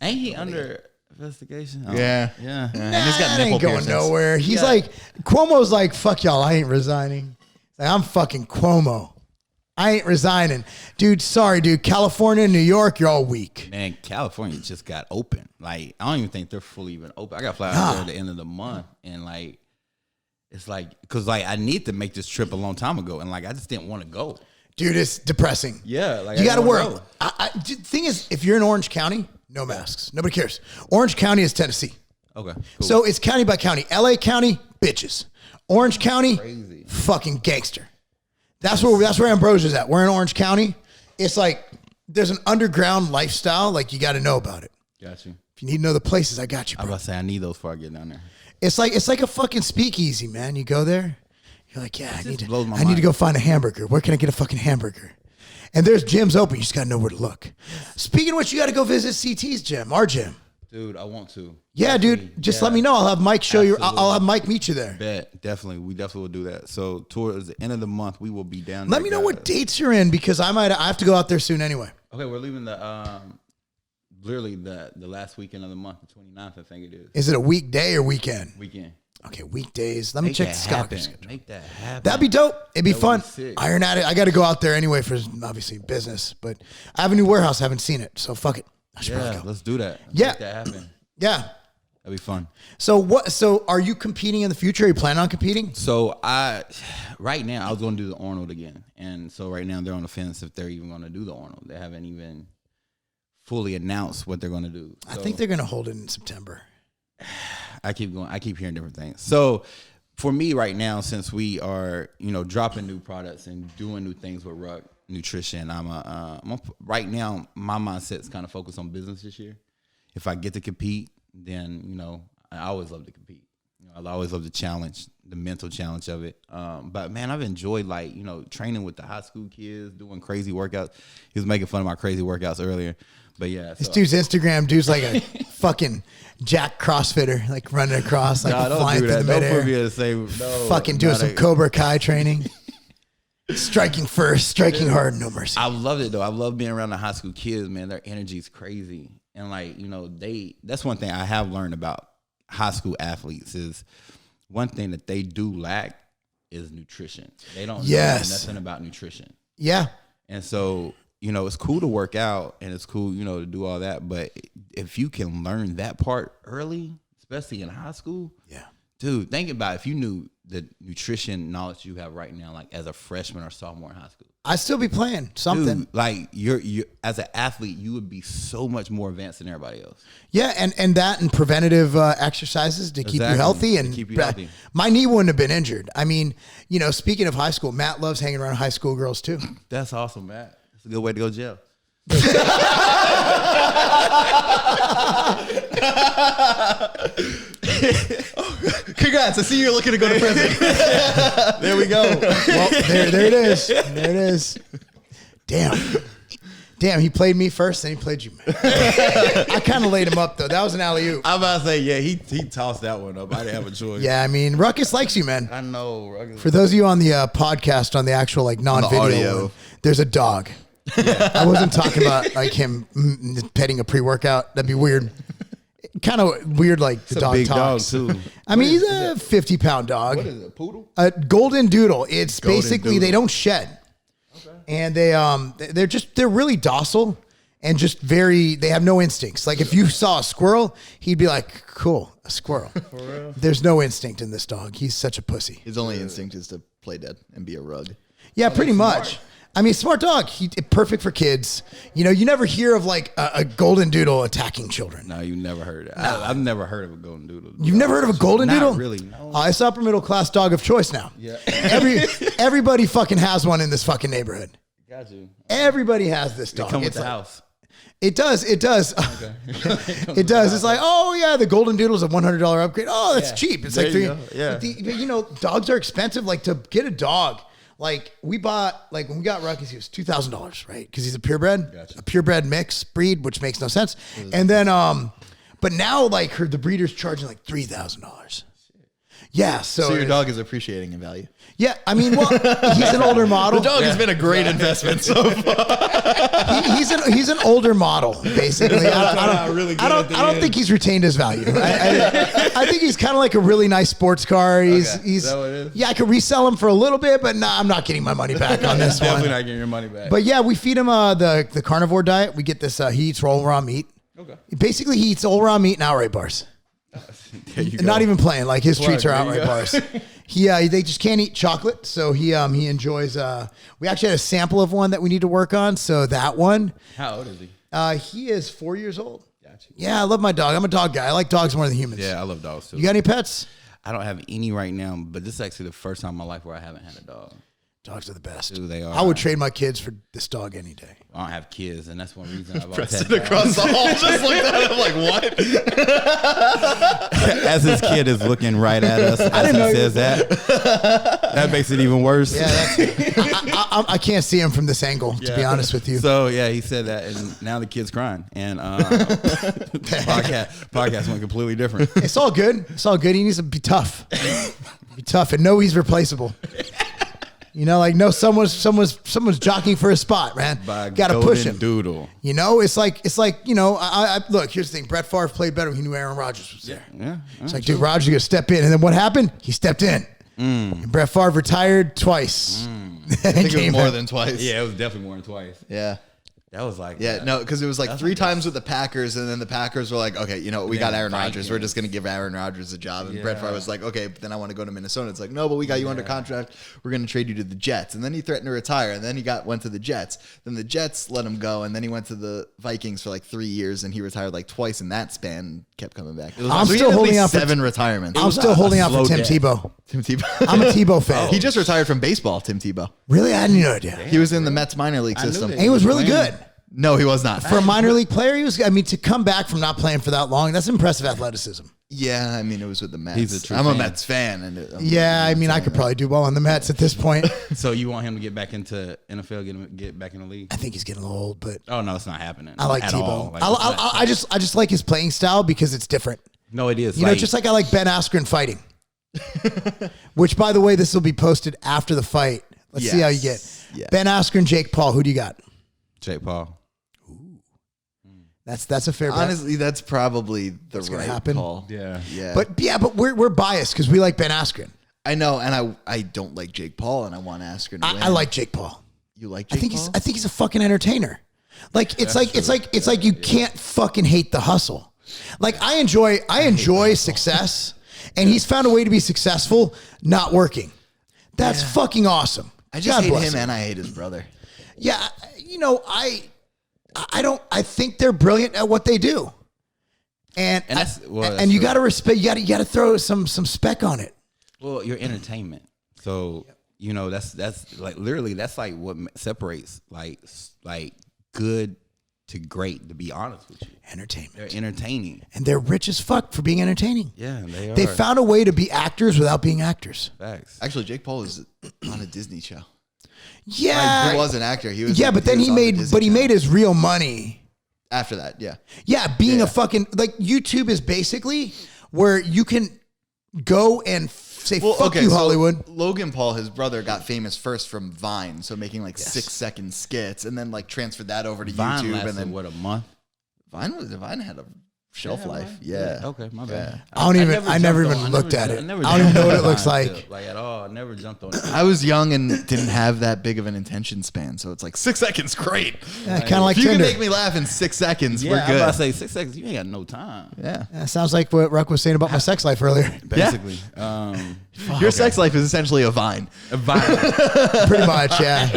Ain't he under investigation? Oh. Yeah. And he's got nipple ain't going piercings. nowhere. He's like, Cuomo's like, fuck y'all, I ain't resigning. Like, I'm fucking Cuomo. I ain't resigning. Dude, sorry, dude. California, New York, you're all weak. Man, California just got open. Like, I don't even think they're fully even open. I got fly out there at the end of the month. And like, it's like, because like, I need to make this trip a long time ago. And like, I just didn't want to go. Dude, it's depressing. Yeah. Like, you got to work. The thing is, if you're in Orange County, no masks. Nobody cares. Orange County is Tennessee. Okay. Cool. So it's county by county. LA County, bitches. Orange County, crazy. Fucking gangster. That's where Ambrosia's at. We're in Orange County. It's like there's an underground lifestyle. Like, you got to know about it. Got you. If you need to know the places, I got you, bro. I was about to say, I need those before I get down there. It's like a fucking speakeasy, man. You go there, you're like, yeah, I need mind. to go find a hamburger. Where can I get a fucking hamburger? And there's gyms open. You just got to know where to look. Speaking of which, you got to go visit CT's gym, our gym. Dude, I want to. Yeah, dude. Just let me know. I'll have Mike show you. I'll have Mike meet you there. Bet. Definitely. We definitely will do that. So towards the end of the month, we will be down there. Let me know what dates you're in, because I have to go out there soon anyway. Okay, we're leaving literally the last weekend of the month, the 29th, I think it is. Is it a weekday or weekend? Weekend. Okay, weekdays. Let me check the schedule. Make that happen. That'd be dope. It'd be fun. Sick. Iron at it. I got to go out there anyway for obviously business, but I have a new warehouse. I haven't seen it, so fuck it. I should probably go. Let's do that. Yeah. Make that happen. Yeah. That'd be fun. So are you competing in the future? Are you planning on competing? So right now, I was going to do the Arnold again. And so right now they're on the fence if they're even going to do the Arnold. They haven't even fully announced what they're going to do. I think they're going to hold it in September. I keep hearing different things. So for me right now, since we are, dropping new products and doing new things with Ruck Nutrition, right now, my mindset's kind of focused on business this year. If I get to compete, then, I always love to compete. I always love the challenge, the mental challenge of it. But man, I've enjoyed training with the high school kids, doing crazy workouts. He was making fun of my crazy workouts earlier. But yeah. This dude's Instagram, like a fucking jack CrossFitter, like running across, like flying through the midair. Don't put me in the same. No, fucking doing some Cobra Kai training. Striking first, striking hard, no mercy. I loved it though. I love being around the high school kids, man. Their energy is crazy. And that's one thing I have learned about high school athletes is one thing that they do lack is nutrition. They don't know nothing about nutrition. Yeah. And so, it's cool to work out and it's cool, to do all that. But if you can learn that part early, especially in high school, yeah, dude, think about if you knew the nutrition knowledge you have right now, like as a freshman or sophomore in high school. I'd still be playing something. Dude, like you're as an athlete, you would be so much more advanced than everybody else. Yeah, and preventative exercises to keep you healthy and keep you healthy. My knee wouldn't have been injured. I mean, speaking of high school, Matt loves hanging around high school girls too. That's awesome, Matt. That's a good way to go to jail. Congrats! I see you're looking to go to prison. There we go. Well, there it is. There it is. Damn, he played me first, then he played you. I kind of laid him up though. That was an alley-oop. I'm about to say, yeah, he tossed that one up. I didn't have a choice. Yeah, I mean, Ruckus likes you, man. I know. Ruckus. For those of you on the podcast, on the actual non-video one, there's a dog. Yeah. I wasn't talking about him petting a pre-workout. That'd be weird. Kind of weird, like the dog big talks. dog too. I mean, he's a 50-pound dog. What is it? A poodle? A golden doodle. It's Golden basically doodle. they don't shed, and they're really docile and just they have no instincts. Like if you saw a squirrel, he'd be like, "Cool, a squirrel." For real? There's no instinct in this dog. He's such a pussy. His only instinct is to play dead and be a rug. Yeah, pretty much. I mean, smart dog. Perfect for kids. You know, you never hear of like a golden doodle attacking children. No, you never heard it. I've never heard of a golden doodle. You've never heard of a golden Not doodle? really, no. It's upper middle class dog of choice now. Yeah. Everybody fucking has one in this fucking neighborhood. Got you. Everybody has this dog. Come with It's the like- house. It does. It does. Okay. It does. It's like, oh yeah, the golden doodle's a $100 upgrade. Oh, that's cheap. It's There like you three. go. Yeah. But you know, dogs are expensive. Like to get a dog, like we bought, like when we got Ruck, he was $2,000, right? Because he's a purebred, Gotcha. a purebred mix breed, which makes no sense. And then, but now like the breeder's charging like $3,000. Yeah. So your dog is appreciating in value. Yeah. I mean, well, he's an older model. The dog has been a great investment so far. He's an older model, basically. I don't think he's retained his value. I think he's kind of like a really nice sports car. He's Is that what it is? yeah, I could resell him for a little bit, but nah, I'm not getting my money back on this Definitely one. not getting your money back. But yeah, we feed him the carnivore diet. We get this. He eats all raw meat. Okay. Basically, he eats all raw meat and outright bars. There you go. Not even playing. Like his treats are there you outright go. bars. They just can't eat chocolate, so he enjoys. We actually had a sample of one that we need to work on. So that one, How old is he? he is 4 years old. Gotcha. Yeah, I love my dog. I'm a dog guy. I like dogs more than humans. Yeah, I love dogs too. You got any pets? I don't have any right now, but this is actually the first time in my life where I haven't had a dog. Dogs are the best. Dude, they are. I would trade my kids for this dog any day. I don't have kids, and that's one reason I've always Press had it across the hall just like that. I'm like, what? As his kid is looking right at us as he says that, that makes it even worse. Yeah, I can't see him from this angle, to be honest with you. So yeah, he said that, and now the kid's crying, and podcast went completely different. It's all good. It's all good. He needs to be tough. Be tough and know he's replaceable. You know, like no, someone's jockeying for a spot, man. Got to push him. Doodle. You know, it's like you know. I look. Here's the thing. Brett Favre played better when he knew Aaron Rodgers was there. Yeah. It's like, dude, Rodgers gonna step in, and then what happened? He stepped in. And Brett Favre retired twice. I think it was more than twice. Yeah, it was definitely more than twice. Yeah. That was like No, because it was like three times with the Packers, and then the Packers were like, okay, you know, we got Aaron Rodgers. We're just going to give Aaron Rodgers a job. And Brett Favre was like, okay, but then I want to go to Minnesota. It's like, no, but we got you under contract. We're going to trade you to the Jets. And then he threatened to retire, and then he went to the Jets. Then the Jets let him go, and then he went to the Vikings for like 3 years, and he retired like twice in that span, kept coming back. I'm still holding out for 7 retirements. I'm still holding out for Tim slow death. Tebow. Tim Tebow. I'm a Tebow fan. He just retired from baseball, Tim Tebow. Really, I had no idea. He was in the Mets minor league I knew system. that. And he was really good. No, he was not. For a minor league player, he was. I mean, to come back from not playing for that long, that's impressive athleticism. Yeah, I mean, it was with the Mets. He's a true I'm a fan. Mets fan. And Yeah, I mean, I could probably do well on the Mets at this point. So you want him to get back into NFL, get back in the league? I think he's getting a little old, but Oh no, it's not happening. I like at Tebow. all. Like, I just like his playing style because it's different. no, it is. You know, just like I like Ben Askren fighting. Which, by the way, this will be posted after the fight. Let's see how you get. Yeah. Ben Askren, Jake Paul. Who do you got? Jake Paul. That's a fair bet. honestly, that's probably the gonna right happen. call. Yeah. Yeah. But we're biased because we like Ben Askren. I know, and I don't like Jake Paul, and I want Askren to win. I like Jake Paul. You like Jake Paul? I think he's a fucking entertainer. Like it's like you can't fucking hate the hustle. Like I enjoy success, and he's found a way to be successful not working. That's fucking awesome. I just God hate bless him, and I hate his brother. Yeah, you know, I think they're brilliant at what they do. And that's you got to respect, you got to throw some spec on it. Well, your entertainment. So you know that's like literally that's like what separates like good to great. To be honest with you, Entertainment. they're entertaining. And they're rich as fuck for being entertaining. Yeah, they are. They found a way to be actors without being actors. Facts. Actually, Jake Paul is on a Disney show. Yeah. He was an actor. He was. Yeah, but then he was on the made Disney he made Channel. his real money. After that. Yeah. Yeah, being a fucking like YouTube is basically where you can go and say fuck you, so Hollywood. Logan Paul, his brother, got famous first from Vine, so making like 6-second skits, and then like transferred that over to Vine YouTube, lasted, and then what, a month? Vine had a shelf life. Yeah. Okay, my bad. I never even looked at it. I don't even know what it looks like. Like at all. I never jumped on it. I was young and didn't have that big of an attention span, so it's like 6 seconds, great. Yeah, kind of like if you Tinder. can make me laugh in 6 seconds, Yeah, we're I good. was about to say 6 seconds. You ain't got no time. Yeah. That sounds like what Ruck was saying about my sex life earlier. Basically. Your sex life is essentially a Vine. A Vine. Pretty much, yeah.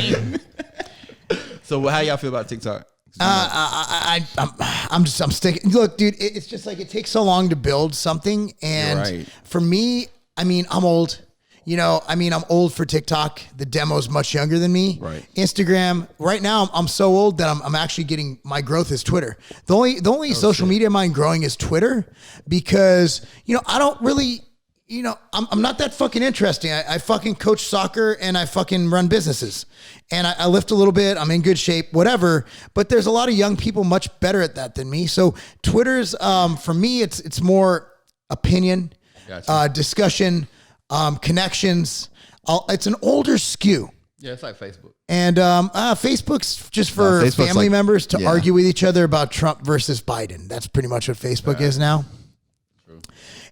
So how y'all feel about TikTok? I'm sticking. Look, dude, it's just like it takes so long to build something, and right. for me, I mean, I'm old. I'm old for TikTok. The demo's much younger than me. Right. Instagram. Right now, I'm so old that I'm actually getting my growth is Twitter. The only social media of mine growing is Twitter because I don't really. I'm not that fucking interesting. I fucking coach soccer and I fucking run businesses and I lift a little bit. I'm in good shape, whatever. But there's a lot of young people much better at that than me. So Twitter's, for me, it's more opinion, Gotcha. discussion, connections. It's an older skew. Yeah, it's like Facebook. And Facebook's just for Facebook's family like- members to yeah. argue with each other about Trump versus Biden. That's pretty much what Facebook is now.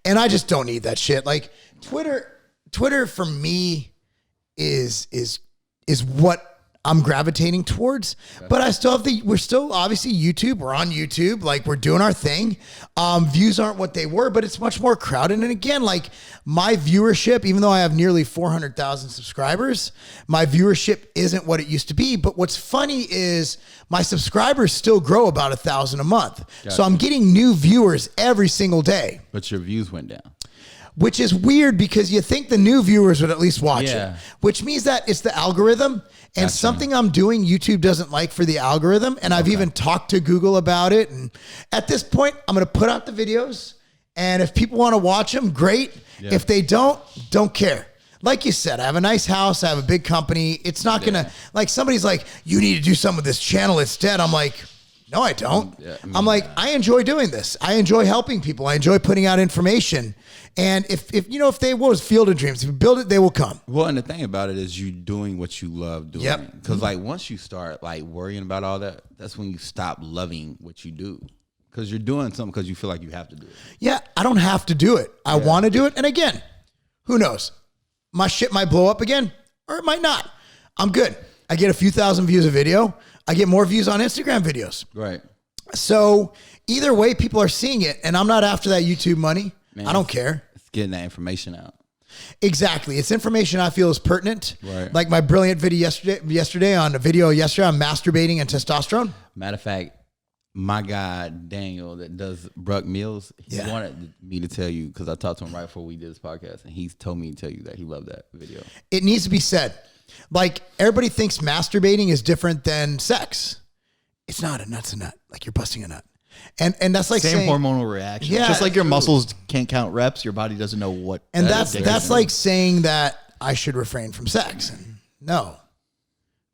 And I just don't need that shit. Like Twitter for me is what I'm gravitating towards. But I still have we're still obviously YouTube. We're on YouTube. Like we're doing our thing. Views aren't what they were, but it's much more crowded. And again, like my viewership, even though I have nearly 400,000 subscribers, my viewership isn't what it used to be. But what's funny is my subscribers still grow about 1,000 a month. Gotcha. So I'm getting new viewers every single day. But your views went down. Which is weird because you think the new viewers would at least watch Yeah. it, which means that it's the algorithm and Gotcha. something I'm doing YouTube doesn't like for the algorithm. And I've even talked to Google about it. And at this point, I'm going to put out the videos. And if people want to watch them, great. Yeah. If they don't care. Like you said, I have a nice house. I have a big company. It's not going to, like somebody's like, you need to do something with this channel. It's dead. I'm like, no, I don't. Yeah, I'm like, I enjoy doing this. I enjoy helping people. I enjoy putting out information. And if they was Field of Dreams, if you build it, they will come. Well, and the thing about it is you doing what you love doing. Yep. Because like once you start like worrying about all that, that's when you stop loving what you do. Because you're doing something because you feel like you have to do it. Yeah, I don't have to do it. I want to do it. And again, who knows? My shit might blow up again or it might not. I'm good. I get a few thousand views a video. I get more views on Instagram videos. Right. So either way, people are seeing it. And I'm not after that YouTube money. Man, I don't care. It's getting that information out. Exactly. It's information I feel is pertinent. Right. Like my brilliant video yesterday on masturbating and testosterone. Matter of fact, my guy Daniel that does Ruck meals, he wanted me to tell you because I talked to him right before we did this podcast, and he's told me to tell you that he loved that video. It needs to be said. Like everybody thinks masturbating is different than sex. It's not. A nut's a nut. Like you're busting a nut. And that's like Same saying, hormonal reaction. Yeah, Just like your true. muscles can't count reps, your body doesn't know what. And that that's is. like saying that I should refrain from sex. And no,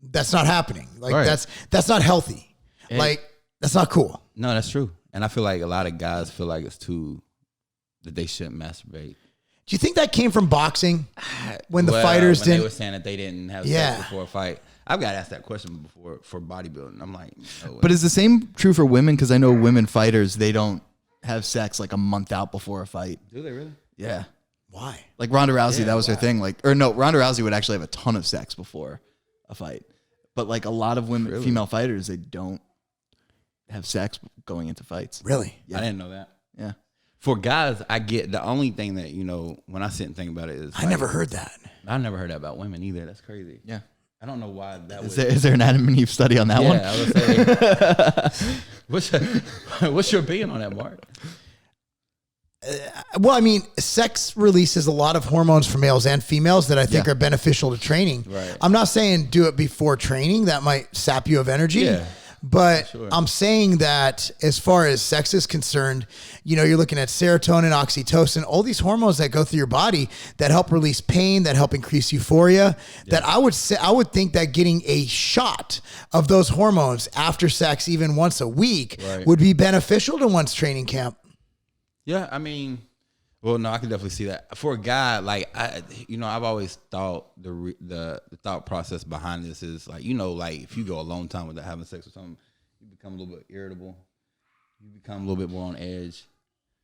that's not happening. Like Right. that's not healthy. Like that's not cool. No, that's true. And I feel like a lot of guys feel like it's too that they shouldn't masturbate. Do you think that came from boxing when the Well, fighters when they didn't? were saying that they didn't have Yeah. sex before a fight. I've got asked that question before for bodybuilding. I'm like, no way. But is the same true for women? Because I know women fighters, they don't have sex like a month out before a fight. do they really? Yeah. Why? Like Ronda Rousey, that was her thing. Ronda Rousey would actually have a ton of sex before a fight. But like a lot of women, female fighters, they don't have sex going into fights. Really? I didn't know that. Yeah. For guys, I get the only thing that, when I sit and think about it is I never heard that. I never heard that about women either. That's crazy. Yeah. I don't know why that was. Is there an Adam and Eve study on that one? I would say. what's your opinion on that, Mark? Well, I mean, sex releases a lot of hormones for males and females that I think are beneficial to training. Right. I'm not saying do it before training. That might sap you of energy. Yeah. But Sure. I'm saying that as far as sex is concerned, you're looking at serotonin, oxytocin, all these hormones that go through your body that help release pain, that help increase euphoria. That I would think that getting a shot of those hormones after sex, even once a week, Right. would be beneficial to one's training camp. Yeah, I mean, well, no, I can definitely see that. For a guy, like I've always thought the thought process behind this is like, like if you go a long time without having sex with someone, you become a little bit irritable. You become a little bit more on edge.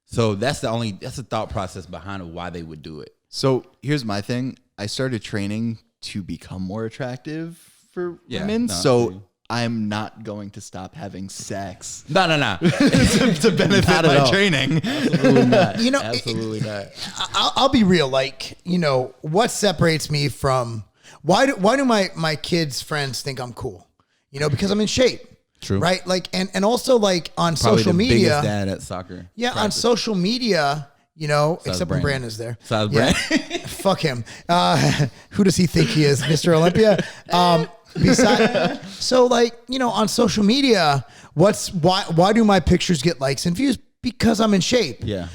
So that's the thought process behind why they would do it. So here's my thing. I started training to become more attractive for women. So I'm not going to stop having sex. No. to benefit my training. Absolutely not. Absolutely not. I'll be real. Like, what separates me from why do my kids' friends think I'm cool? Because I'm in shape. True. Right? Like, and also like on Probably social the media. Biggest dad at soccer. Yeah, practice. on social media, except when Brandon's there. Fuck him. Who does he think he is, Mr. Olympia? So like, on social media, why do my pictures get likes and views? Because I'm in shape. Yeah.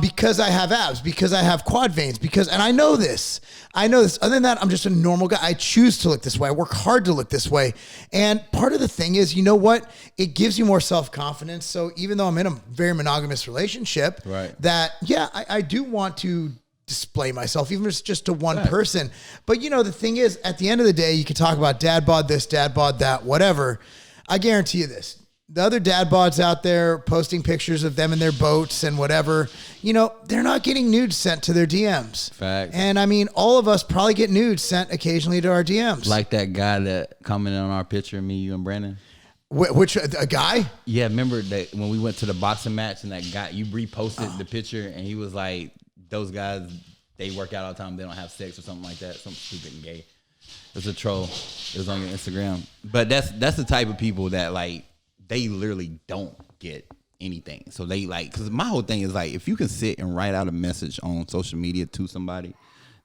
Because I have abs, because I have quad veins, and I know this. Other than that, I'm just a normal guy. I choose to look this way. I work hard to look this way. And part of the thing is, you know what? It gives you more self-confidence. So even though I'm in a very monogamous relationship, right. I do want to display myself, even if it's just to one person. But the thing is, at the end of the day, you can talk about dad bod this, dad bod that, whatever. I guarantee you this. The other dad bods out there posting pictures of them in their boats and whatever, they're not getting nudes sent to their DMs. Fact. And I mean, all of us probably get nudes sent occasionally to our DMs. Like that guy that commented on our picture, me, you, and Brandon. Which a guy? Yeah, remember that when we went to the boxing match and that guy, you reposted the picture and he was like, those guys, they work out all the time. They don't have sex or something like that. Something stupid and gay. It was a troll. It was on your Instagram. But that's the type of people that like, they literally don't get anything. So they because my whole thing is like, if you can sit and write out a message on social media to somebody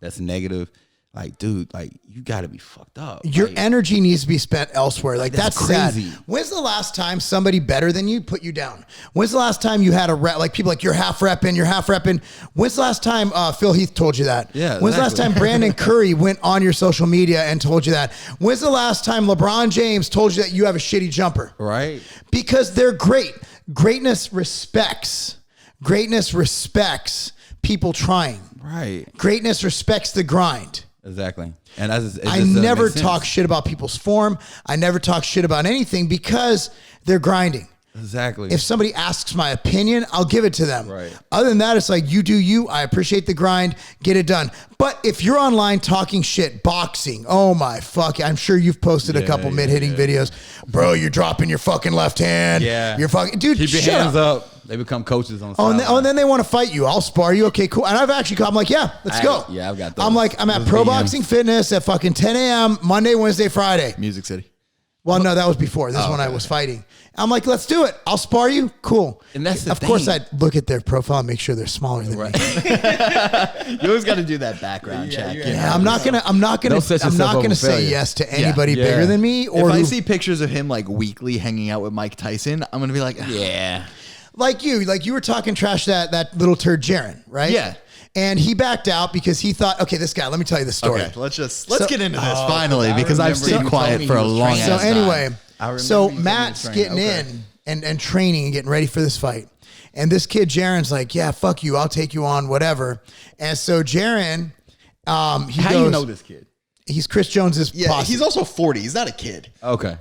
that's negative, like, dude, like, you got to be fucked up. Your energy needs to be spent elsewhere. Like that's crazy. Sad. When's the last time somebody better than you put you down? When's the last time you had a rep? Like people like you're half repping. When's the last time Phil Heath told you that? Yeah. When's the last time Brandon Curry went on your social media and told you that? When's the last time LeBron James told you that you have a shitty jumper? Right. Because they're great. Greatness respects people trying. Right. Greatness respects the grind. Exactly. And I never talk shit about people's form. I never talk shit about anything because they're grinding. Exactly. If somebody asks my opinion, I'll give it to them. Right. Other than that, it's like, you do you. I appreciate the grind. Get it done. But if you're online talking shit, boxing, oh my fuck. I'm sure you've posted a couple mid-hitting videos. Bro, you're dropping your fucking left hand. Yeah. You're fucking, dude, keep your hands up. They become coaches on and then they want to fight you. I'll spar you. Okay, cool. And I've actually, I'm like, yeah, let's go. Yeah, I've got those. I'm at Pro Boxing Fitness at fucking 10 a.m. Monday, Wednesday, Friday. Music City. Well, no, that was before. This is when I was fighting. I'm like, let's do it. I'll spar you. Cool. And that's the Of course, I'd look at their profile and make sure they're smaller than me. You always got to do that background check. Yeah, I'm not gonna say yes to anybody bigger than me. Or if I see pictures of him like weekly hanging out with Mike Tyson, I'm gonna be like, yeah. Like you were talking trash that little turd Jaron, right? Yeah. And he backed out because he thought, okay, this guy, let me tell you the story. Okay, let's get into this finally because I've stayed quiet for a long So time. anyway, Matt's getting in and training and getting ready for this fight. And this kid, Jaron's like, yeah, fuck you. I'll take you on, whatever. And so Jaron, How you know this kid? He's Chris Jones's posse. He's also 40. He's not a kid. Okay.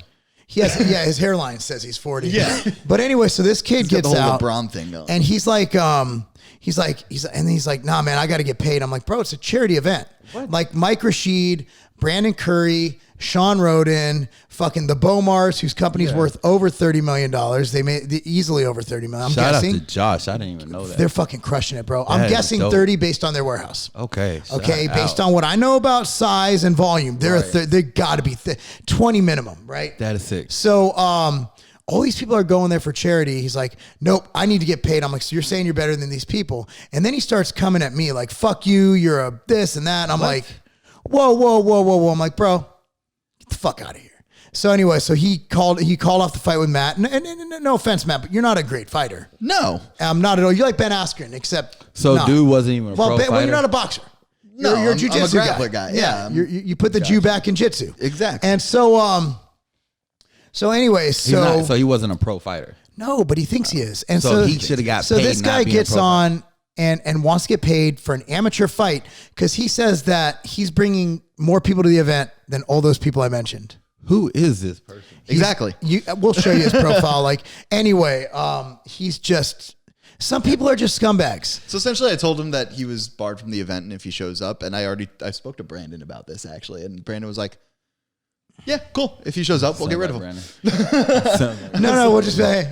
He has, his hairline says he's 40. Yeah. But anyway, so this kid gets the whole out. LeBron thing going. And he's like, nah, man, I got to get paid. I'm like, bro, it's a charity event. What? Like Mike Rashid, Brandon Curry, Sean Roden, fucking the Bomars, whose company's worth over $30 million. They made easily over $30 million. I'm guessing. Out to Josh. I didn't even know that. They're fucking crushing it, bro. I'm guessing 30 based on their warehouse. Okay. Based on what I know about size and volume, they got to be 20 minimum, right? That is sick. So, all these people are going there for charity. He's like, nope, I need to get paid. I'm like, so you're saying you're better than these people? And then he starts coming at me like, fuck you, you're a this and that. And I'm like, whoa. I'm like, bro, get the fuck out of here. So anyway, he called off the fight with Matt. And no offense, Matt, but you're not a great fighter. No. I'm not at all. You're like Ben Askren, except dude wasn't even a pro fighter? Well, you're not a boxer. No, you're a jiu-jitsu I'm a grappler guy. Yeah. You put the Jew back in jitsu. Exactly. And so anyway, so he wasn't a pro fighter. No, but he thinks he is. And so he should have got paid. So this guy gets on and wants to get paid for an amateur fight because he says that he's bringing more people to the event than all those people I mentioned. who is this person? Exactly. We'll show you his profile. Like, anyway, he's just. Some people are just scumbags. So essentially, I told him that he was barred from the event, and if he shows up, and I spoke to Brandon about this actually, and Brandon was like, "Yeah, cool. If he shows up, we'll get rid of him." No, we'll just say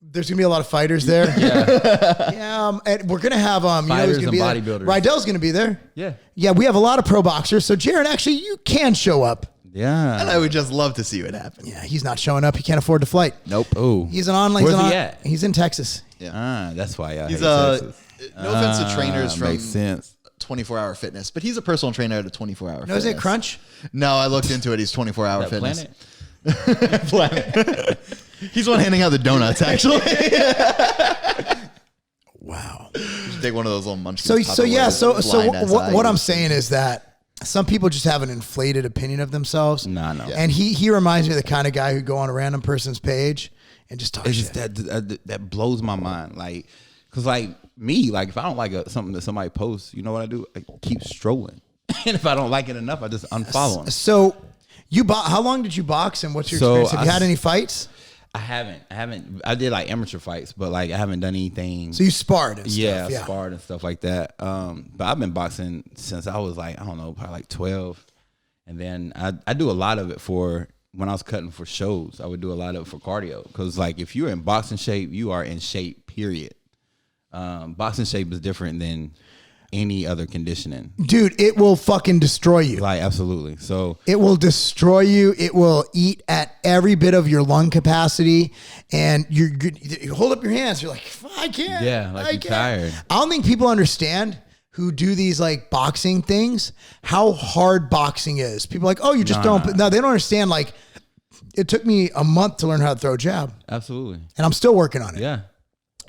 there's gonna be a lot of fighters there. Yeah, and we're gonna have fighters gonna and be bodybuilders. Rydell's gonna be there. Yeah. We have a lot of pro boxers. So Jaron, actually, you can show up. Yeah. And I would just love to see what happens. Yeah, he's not showing up. He can't afford to flight. Nope. Oh, He's an online. Where's he at? He's in Texas. Yeah. That's why I He's hate Texas. No offense to trainers from makes sense. 24-hour fitness, but he's a personal trainer at a 24-hour No, is fitness. it Crunch? No, I looked into it. He's 24-hour That fitness. Planet? He's the one handing out the donuts, actually. Wow. Just take one of those little munchkins. So what I'm saying is that some people just have an inflated opinion of themselves. No. And he reminds me of the kind of guy who'd go on a random person's page and just talk It's shit. just that blows my mind. Like, cause like me, like if I don't like something that somebody posts, you know what I do? I keep strolling. And if I don't like it enough, I just unfollow them. So how long did you box and what's your experience? Have you had any fights? I haven't. I did like amateur fights, but like I haven't done anything. So you sparred and yeah, stuff. sparred and stuff like that. But I've been boxing since I was like, I don't know, probably like 12. And then I do a lot of it for when I was cutting for shows. I would do a lot of it for cardio. Because like if you're in boxing shape, you are in shape, period. Boxing shape is different than any other conditioning. Dude, it will fucking destroy you. Like, absolutely. So it will destroy you. It will eat at every bit of your lung capacity. And you hold up your hands. You're like, I can't. Yeah, like you're tired. I don't think people understand who do these like boxing things, how hard boxing is. People are like, oh, you just don't. No, they don't understand. Like, it took me a month to learn how to throw a jab. Absolutely. And I'm still working on it. Yeah.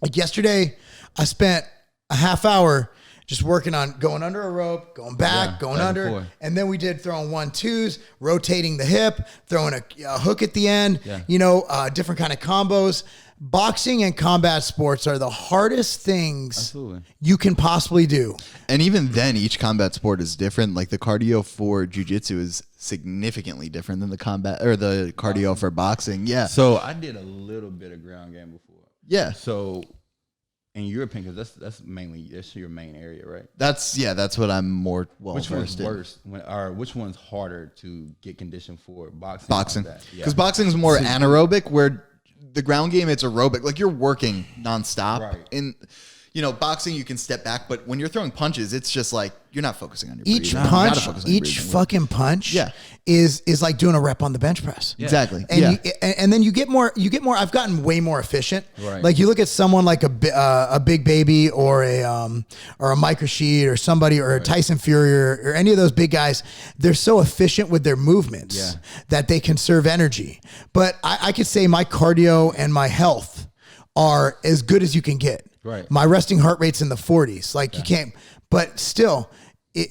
Like yesterday, I spent a half hour just working on going under a rope, going back, going back under. and forth. And then we did throwing 1-2s, rotating the hip, throwing a hook at the end, different kind of combos. Boxing and combat sports are the hardest things you can possibly do. And even then, each combat sport is different. Like the cardio for jiu-jitsu is significantly different than the cardio for boxing. Yeah. So I did a little bit of ground game before. Yeah. So in your opinion, because that's your main area, right? That's what I'm more Which one's versed in. worse, or which one's harder to get conditioned for? Boxing, like that? because boxing is more anaerobic, where the ground game it's aerobic, like you're working nonstop. Right. In boxing you can step back, but when you're throwing punches, it's just like you're not focusing on your Each breathing. punch, each fucking punch, is like doing a rep on the bench press. Yeah. Exactly. And and then you get more. I've gotten way more efficient. Right. Like you look at someone like a Big Baby or a Mike Rashid or somebody or a Tyson Fury or any of those big guys. They're so efficient with their movements that they conserve energy. But I could say my cardio and my health are as good as you can get. Right. My resting heart rate's in the 40s. Like you can't, but still,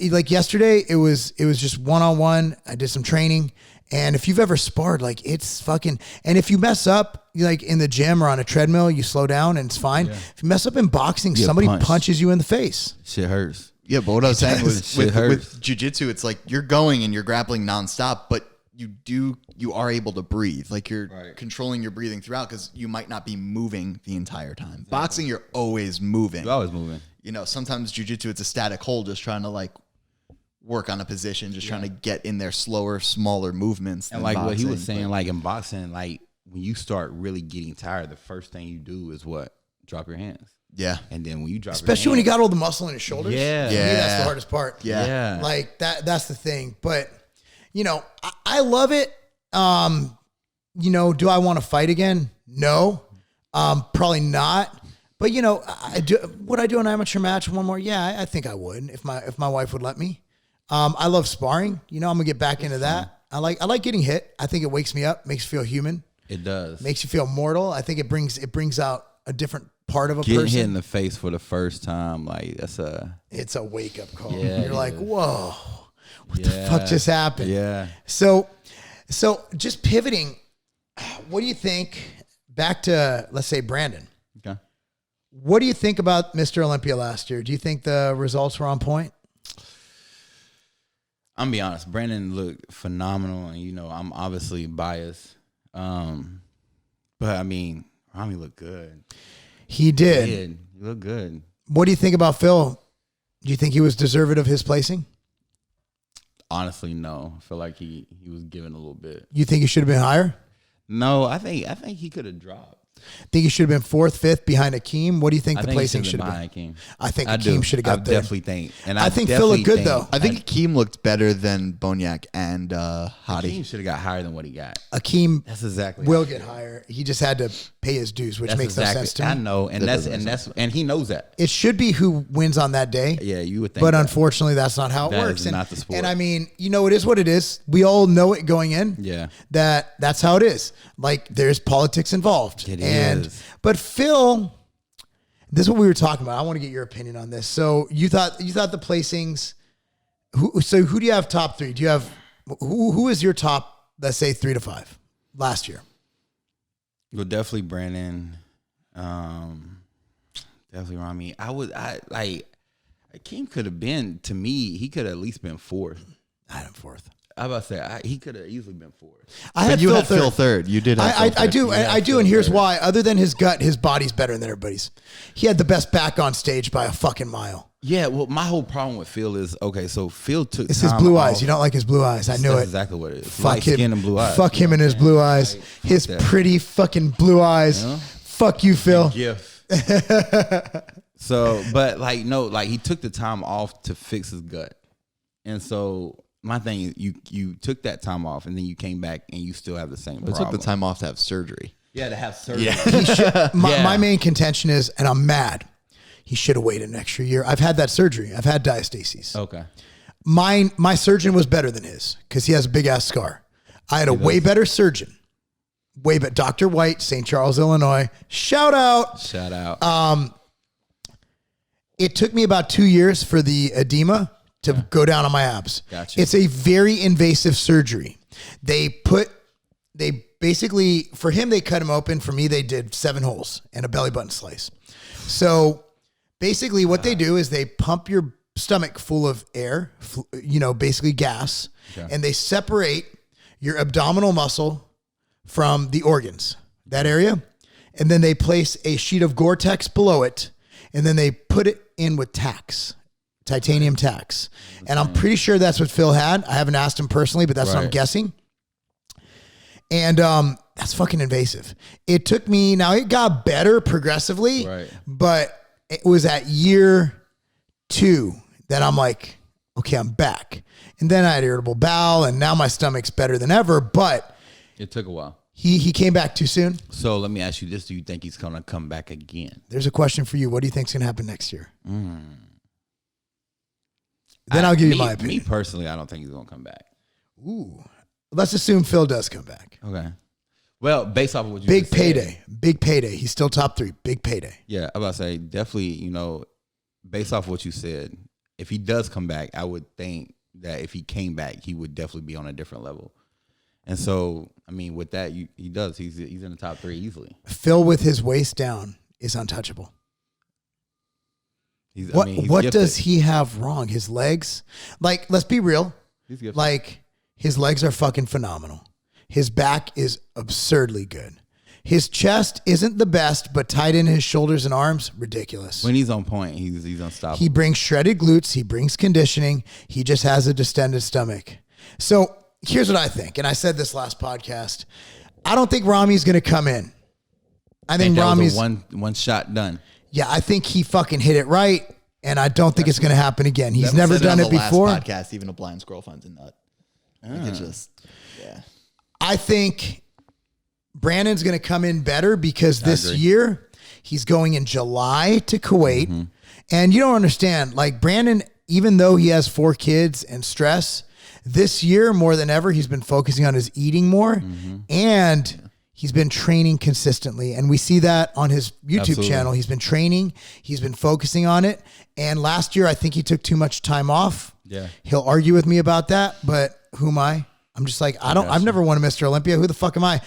like yesterday, it was just one-on-one. I did some training. And if you've ever sparred, like it's fucking, and if you mess up, like in the gym or on a treadmill, you slow down and it's fine. Yeah. If you mess up in boxing, somebody punches you in the face. Shit hurts. Yeah, but what I was saying was with jiu-jitsu, it's like you're going and you're grappling nonstop, but you are able to breathe. Like you're controlling your breathing throughout because you might not be moving the entire time. Exactly. Boxing, you're always moving. You're always moving. Sometimes jiu-jitsu, it's a static hold, just trying to like work on a position, just trying to get in there slower, smaller movements. And like boxing, what he was saying, like in boxing, like when you start really getting tired, the first thing you do is what? Drop your hands. Yeah. And then when you drop especially when you got all the muscle in your shoulders. Yeah. To me, that's the hardest part. Yeah. Like that's the thing. But I love it. Do I want to fight again? No. Probably not. But would I do an amateur match one more? Yeah, I think I would if my wife would let me. I love sparring. I'm gonna get back into that. I like getting hit. I think it wakes me up, makes you feel human. It does. Makes you feel mortal. I think it brings out a different part of a Getting person. hit in the face for the first time, like it's a wake up call. Yeah, you're like, whoa, what the fuck just happened? Yeah. So just pivoting, what do you think? Back to, let's say, Brandon. Okay. What do you think about Mr. Olympia last year? Do you think the results were on point? I'm gonna be honest. Brandon looked phenomenal, and I'm obviously biased. But I mean, Rami looked good. He did. He looked good. What do you think about Phil? Do you think he was deserving of his placing? Honestly, no. I feel like he was given a little bit. You think he should have been higher? No, I think he could have dropped. Think he should have been 4th, 5th behind Akeem? What do you think the placing should have been? I think Akeem should have got there. I definitely think. And I think Phil looked good, though. I think Akeem looked better than Boniak and Hadi. Akeem should have got higher than what he got. Akeem That's exactly will get higher. He just had to pay his dues, which makes no sense to me. I know, and he knows that. It should be who wins on that day. Yeah, you would think. But unfortunately, that's not how it That works. is not the sport. And I mean, it is what it is. We all know it going in. Yeah. That's how it is. Like, there's politics involved. It is. But Phil, this is what we were talking about. I want to get your opinion on this. So you thought the placings. Who do you have top 3? Do you have who is your top? Let's say 3 to 5 last year. Well, definitely Brandon. Definitely Rami. Akeem could have been, to me, he could have at least been 4th. I had him 4th. I was about to say he could have easily been 4th. I had Phil third. You did. Have I do, and here's why. Other than his gut, his body's better than everybody's. He had the best back on stage by a fucking mile. Yeah, well, my whole problem with Phil is, so Phil took It's his blue eyes. You don't like his blue eyes. I knew That's it. exactly what it is. Fuck Light him. skin and blue eyes. Fuck him and his blue eyes. His pretty fucking blue eyes. Fuck you, Phil. Gift. So, but he took the time off to fix his gut. And so my thing is, you took that time off and then you came back and you still have the same problem. Took the time off to have surgery. Yeah, to have surgery. Yeah. My main contention is, and I'm mad, he should have waited an extra year. I've had that surgery. I've had diastasis. Okay. My surgeon was better than his because he has a big ass scar. I had a way better surgeon. Way better. Dr. White, St. Charles, Illinois. Shout out. It took me about 2 years for the edema to go down on my abs. Gotcha. It's a very invasive surgery. They basically, for him, they cut him open. For me, they did 7 holes and a belly button slice. So basically what they do is they pump your stomach full of air, basically gas, and they separate your abdominal muscle from the organs, that area. And then they place a sheet of Gore-Tex below it, and then they put it in with tacks, titanium tacks. And I'm pretty sure that's what Phil had. I haven't asked him personally, but that's what I'm guessing. And that's fucking invasive. It took me, now it got better progressively, but it was at year 2 that I'm like, okay, I'm back. And then I had irritable bowel, and now my stomach's better than ever, but it took a while. He came back too soon. So let me ask you this. Do you think he's going to come back again? There's a question for you. What do you think's going to happen next year? Then I'll give you my opinion. Me personally, I don't think he's going to come back. Ooh. Let's assume Phil does come back. Okay. Well, based off of what you Big payday. Big payday. He's still top 3. Big payday. Yeah, I was about to say, definitely, based off of what you said, if he does come back, I would think that if he came back, he would definitely be on a different level. And so, I mean, with that, he does. He's in the top 3 easily. Phil with his waist down is untouchable. What does he have wrong? His legs? Like, let's be real. He's gifted. Like, his legs are fucking phenomenal. His back is absurdly good. His chest isn't the best, but tied in his shoulders and arms, ridiculous. When he's on point, he's unstoppable. He brings shredded glutes. He brings conditioning. He just has a distended stomach. So here's what I think. And I said this last podcast. I don't think Rami's going to come in. I think Rami's one shot done. Yeah, I think he fucking hit it right. And I don't think it's going to happen again. He's never done it before. Last podcast, even a blind squirrel finds a nut. It's just, yeah. I think Brandon's going to come in better because this year he's going in July to Kuwait. Mm-hmm. And you don't understand, like Brandon, even though he has 4 kids and stress, this year more than ever, he's been focusing on his eating more and he's been training consistently. And we see that on his YouTube channel. He's been training. He's been focusing on it. And last year, I think he took too much time off. Yeah. He'll argue with me about that, but who am I? I'm just like, I've never won a Mr. Olympia. Who the fuck am I?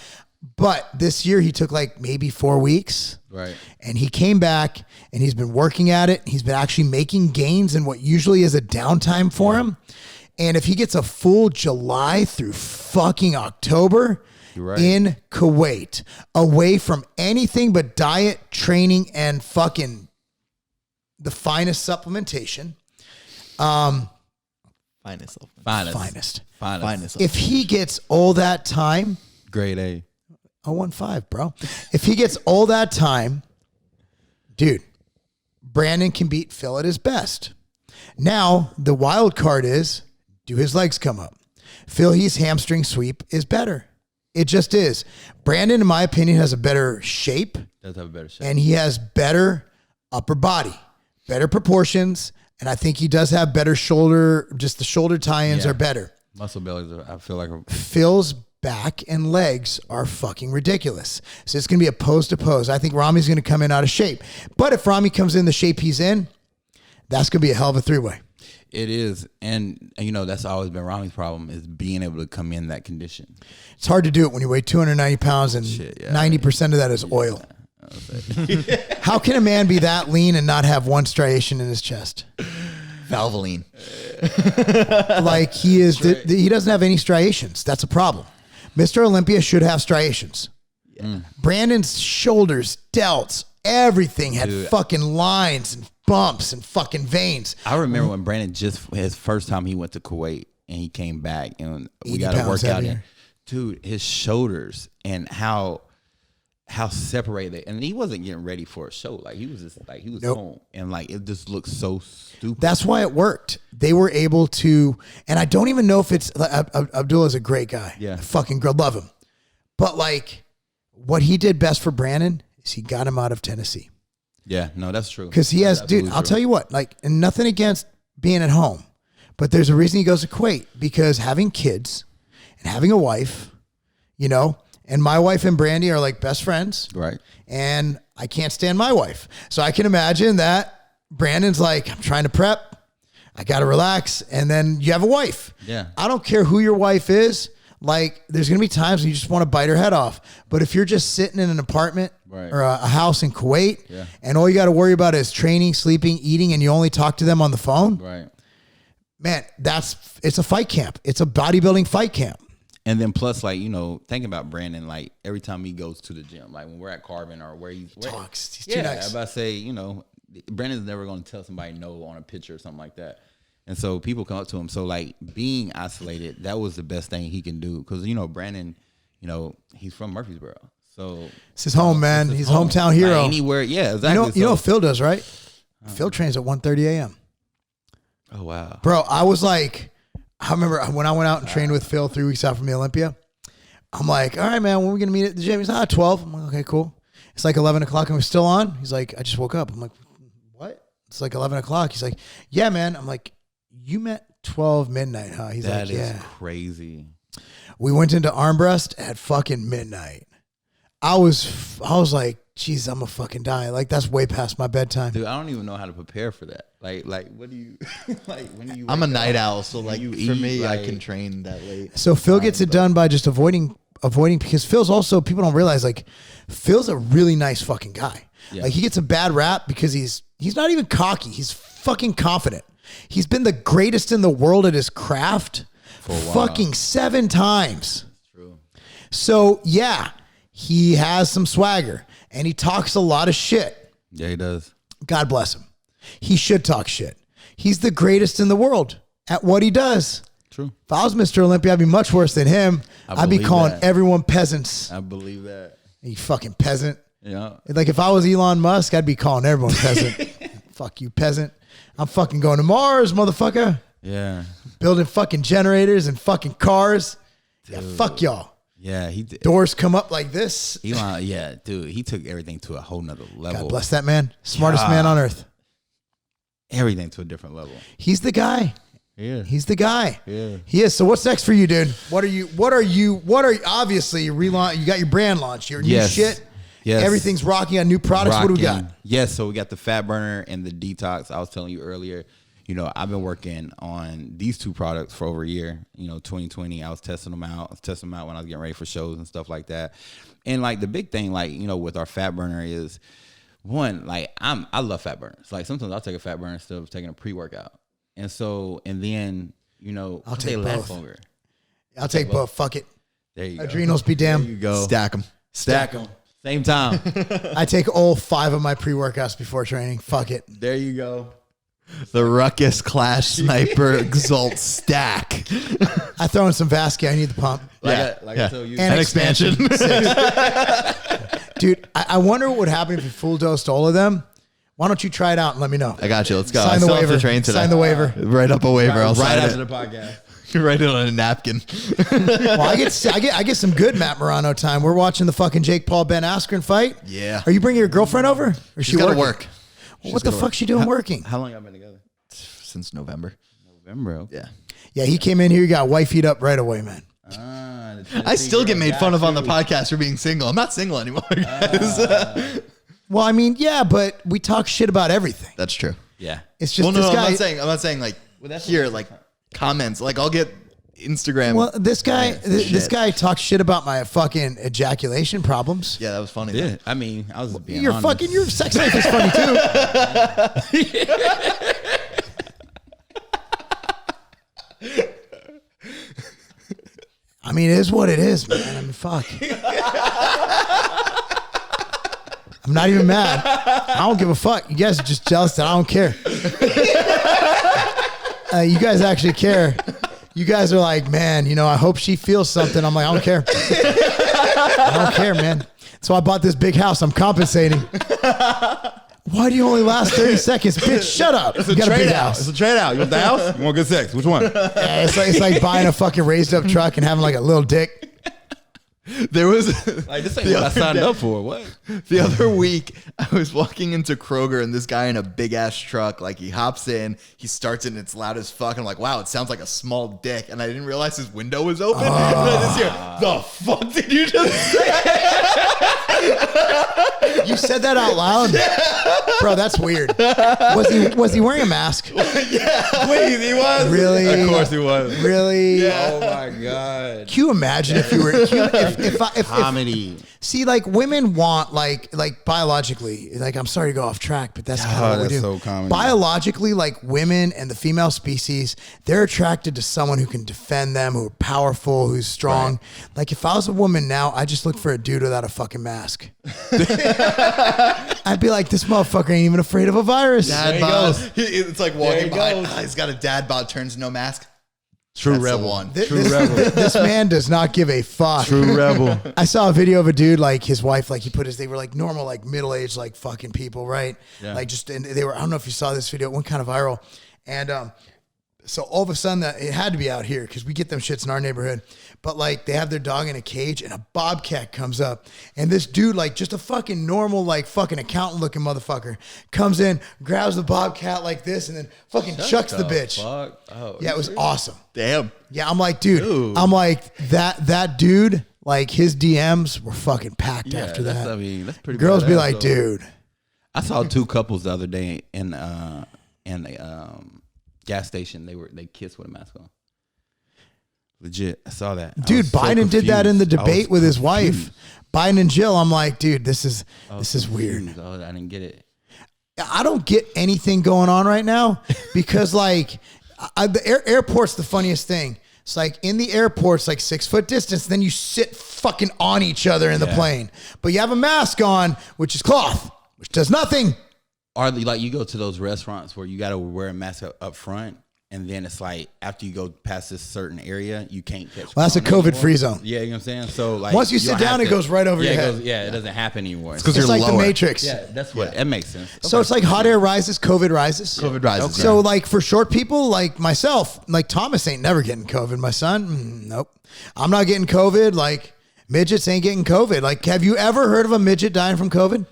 But this year he took like maybe 4 weeks. Right. And he came back and he's been working at it. He's been actually making gains in what usually is a downtime for him. And if he gets a full July through fucking October You're right. in Kuwait, away from anything but diet, training, and fucking the finest supplementation. Finest. If he gets all that time, grade A. 015, bro. If he gets all that time, dude, Brandon can beat Phil at his best. Now, the wild card is, do his legs come up? Phil, his hamstring sweep is better. It just is. Brandon, in my opinion, has a better shape. Does have a better shape. And he has better upper body, better proportions. And I think he does have better shoulder, just the shoulder tie-ins are better. Muscle bellies, I feel like. Phil's back and legs are fucking ridiculous. So it's going to be a pose to pose. I think Rami's going to come in out of shape. But if Rami comes in the shape he's in, that's going to be a hell of a three-way. It is. And you know, that's always been Rami's problem, is being able to come in that condition. It's hard to do it when you weigh 290 pounds and 90% of that is oil. How can a man be that lean and not have one striation in his chest? Valvoline. Like he is, he doesn't have any striations. That's a problem. Mr. Olympia should have striations. Brandon's shoulders, delts, everything had fucking lines and bumps and fucking veins. I remember when Brandon his first time he went to Kuwait and he came back and we got to work out here. Dude, his shoulders and how separated, and he wasn't getting ready for a show. Like he was just like, he was home, and like it just looked so stupid. That's why it worked. They were able to, and I don't even know if it's Abdullah's a great guy. Yeah, fucking love him. But like, what he did best for Brandon is he got him out of Tennessee. Yeah, no, that's true. Because he has, dude. I'll tell you what. Like, and nothing against being at home, but there's a reason he goes to Kuwait, because having kids and having a wife, you know. And my wife and Brandy are like best friends. Right. And I can't stand my wife. So I can imagine that Brandon's like, I'm trying to prep. I got to relax. And then you have a wife. Yeah. I don't care who your wife is. Like, there's going to be times when you just want to bite her head off. But if you're just sitting in an apartment or a house in Kuwait and all you got to worry about is training, sleeping, eating, and you only talk to them on the phone. Right. Man, it's a fight camp. It's a bodybuilding fight camp. And then plus, like, you know, thinking about Brandon, like every time he goes to the gym, like when we're at Carbon or where he's talks, he's too nice. I about to say, you know, Brandon's never going to tell somebody no on a picture or something like that. And so people come up to him. So like being isolated, that was the best thing he can do. Because, you know, Brandon, you know, he's from Murfreesboro. So it's his home, man. He's a hometown hero. Like anywhere, yeah, exactly. You know what Phil does, right? Phil trains at 1:30 a.m. Oh, wow. Bro, I was like, I remember when I went out and trained with Phil 3 weeks out from the Olympia, I'm like, all right, man, when are we going to meet at the gym? He's like, 12. I'm like, okay, cool. It's like 11 o'clock and we're still on. He's like, I just woke up. I'm like, what? It's like 11 o'clock. He's like, yeah, man. I'm like, you met 12 midnight, huh? He's like, yeah. That is crazy. We went into armrest at fucking midnight. I was like, geez, I'm gonna fucking die. Like, that's way past my bedtime. Dude, I don't even know how to prepare for that. Like what do you, like when do you I'm a night owl, so like you for eat, me, like, I can train that late. So Phil gets it done by just avoiding, because Phil's also, people don't realize, like, Phil's a really nice fucking guy. Yeah. Like, he gets a bad rap because he's not even cocky. He's fucking confident. He's been the greatest in the world at his craft for a while. Fucking 7 times. That's true. So, yeah, he has some swagger and he talks a lot of shit. Yeah, he does. God bless him. He should talk shit. He's the greatest in the world at what he does. True. If I was Mr. Olympia, I'd be much worse than him. I'd be calling everyone peasants. I believe that. You fucking peasant. Yeah. Like, if I was Elon Musk, I'd be calling everyone peasant. Fuck you, peasant. I'm fucking going to Mars, motherfucker. Yeah. Building fucking generators and fucking cars. Dude. Yeah, fuck y'all. Yeah, he did. Doors come up like this. Elon, yeah, dude, he took everything to a whole nother level. God bless that man. Smartest man on earth. Everything to a different level. He's the guy. Yeah. He's the guy. Yeah. He is. So what's next for you, dude? What are you obviously you relaunch, you got your brand launch, your new shit. Yes. Everything's rocking on new products. Rocking. What do we got? Yes, so we got the fat burner and the detox. I was telling you earlier, you know, I've been working on these 2 products for over a year. You know, 2020, I was testing them out. When I was getting ready for shows and stuff like that. And like the big thing, like, you know, with our fat burner is, one, like I love fat burners. Like sometimes I'll take a fat burner instead of taking a pre-workout. And then I'll take last both. longer. I'll take both. Fuck it. There you go. Adrenals be damned. There you go. Stack them. Stack them. Same time. I take all 5 of my pre-workouts before training. Fuck it. There you go. The Ruckus Clash Sniper Exalt Stack. I throw in some Vasquez. I need the pump. I told you. And expansion. Dude, I wonder what would happen if you full dosed all of them. Why don't you try it out and let me know? I got you. Let's go. Sign I the still have waiver. to train today. Sign the waiver. Write up a waiver. I'll right sign after it. the podcast. Write it on a napkin. Well, I get some good Matt Marano time. We're watching the fucking Jake Paul Ben Askren fight. Yeah. Are you bringing your girlfriend over? Or is She's she got to working? work. Well, what the fuck's she doing working? How long y'all been together? Since November. November. Okay. Yeah. Yeah, he came in here. He got wifeyed up right away, man. I still get made fun of on the podcast for being single. I'm not single anymore, guys. Well, I mean, yeah, but we talk shit about everything. That's true. Yeah. It's just Well, this no, guy. I'm not saying like here, like comments. Like I'll get Instagram. Well, this guy, this shit. guy talks shit about my fucking ejaculation problems. Yeah, that was funny. Yeah. Though. I mean, I was being Your honest. fucking your sex life is funny too. I mean, it is what it is, man. I mean, fuck. I'm not even mad. I don't give a fuck. You guys are just jealous that I don't care. You guys actually care. You guys are like, man, I hope she feels something. I'm like, I don't care. I don't care, man. So I bought this big house. I'm compensating. Why do you only last 30 seconds? Bitch, shut up. You got a big house. It's a trade out. You want the house? You want good sex? Which one? Yeah, it's like buying a fucking raised up truck and having like a little dick. There was Like, this ain't what I signed up for. What? the other week. I was walking into Kroger and this guy in a big ass truck, like he hops in, he starts it and it's loud as fuck. I'm like, wow, it sounds like a small dick, and I didn't realize his window was open. And I just hear, the fuck did you just say? You said that out loud? Bro, that's weird. Was he wearing a mask? Yeah, wait, he was Really? Of course he was. Really? Oh my god. Can you imagine if you were if Comedy. see, like, women want like biologically, like, I'm sorry to go off track, but that's kind of what we that's do. so common. Biologically, like, women and the female species, they're attracted to someone who can defend them, who are powerful, who's strong. Right. Like, if I was a woman now, I just look for a dude without a fucking mask. I'd be like, this motherfucker ain't even afraid of a virus. Dad he bod. goes. It's like walking by. goes. He's got a dad bod, turns no mask. True That's the rebel. one. This man does not give a fuck. True rebel. I saw a video of a dude, like his wife, like they were like normal, like middle-aged, like fucking people, right? Yeah. Like and they were, I don't know if you saw this video, it went kind of viral. And so all of a sudden it had to be out here because we get them shits in our neighborhood. But like they have their dog in a cage and a bobcat comes up. And this dude, like just a fucking normal, like fucking accountant looking motherfucker, comes in, grabs the bobcat like this and then fucking chucks the bitch. Fuck? Oh, Yeah, it was awesome. Damn. Yeah, I'm like, dude. I'm like, that dude, like his DMs were fucking packed after that. I mean, that's pretty. Girls be badass, like, though. dude. I saw two couples the other day in a gas station. They kissed with a mask on. Legit, I saw that. Dude, Biden did that in the debate with his wife. Biden and Jill. I'm like, dude, this is weird. Oh, I didn't get it. I don't get anything going on right now because like the airport's the funniest thing. It's like in the airport's like 6 foot distance. Then you sit fucking on each other in the plane, but you have a mask on, which is cloth, which does nothing. Or like you go to those restaurants where you got to wear a mask up front, and then it's like after you go past this certain area, you can't catch. Well, that's a corona COVID-free zone. Yeah, you know what I'm saying. So like Once you sit don't down, have it goes right over your head. It doesn't happen anymore. Because It's you're like the lower. Matrix. Yeah, that's what it makes sense. So it's like hot air rises, COVID rises. COVID rises. So like for short people like myself, like Thomas ain't never getting COVID. My son, nope. I'm not getting COVID. Like midgets ain't getting COVID. Like, have you ever heard of a midget dying from COVID?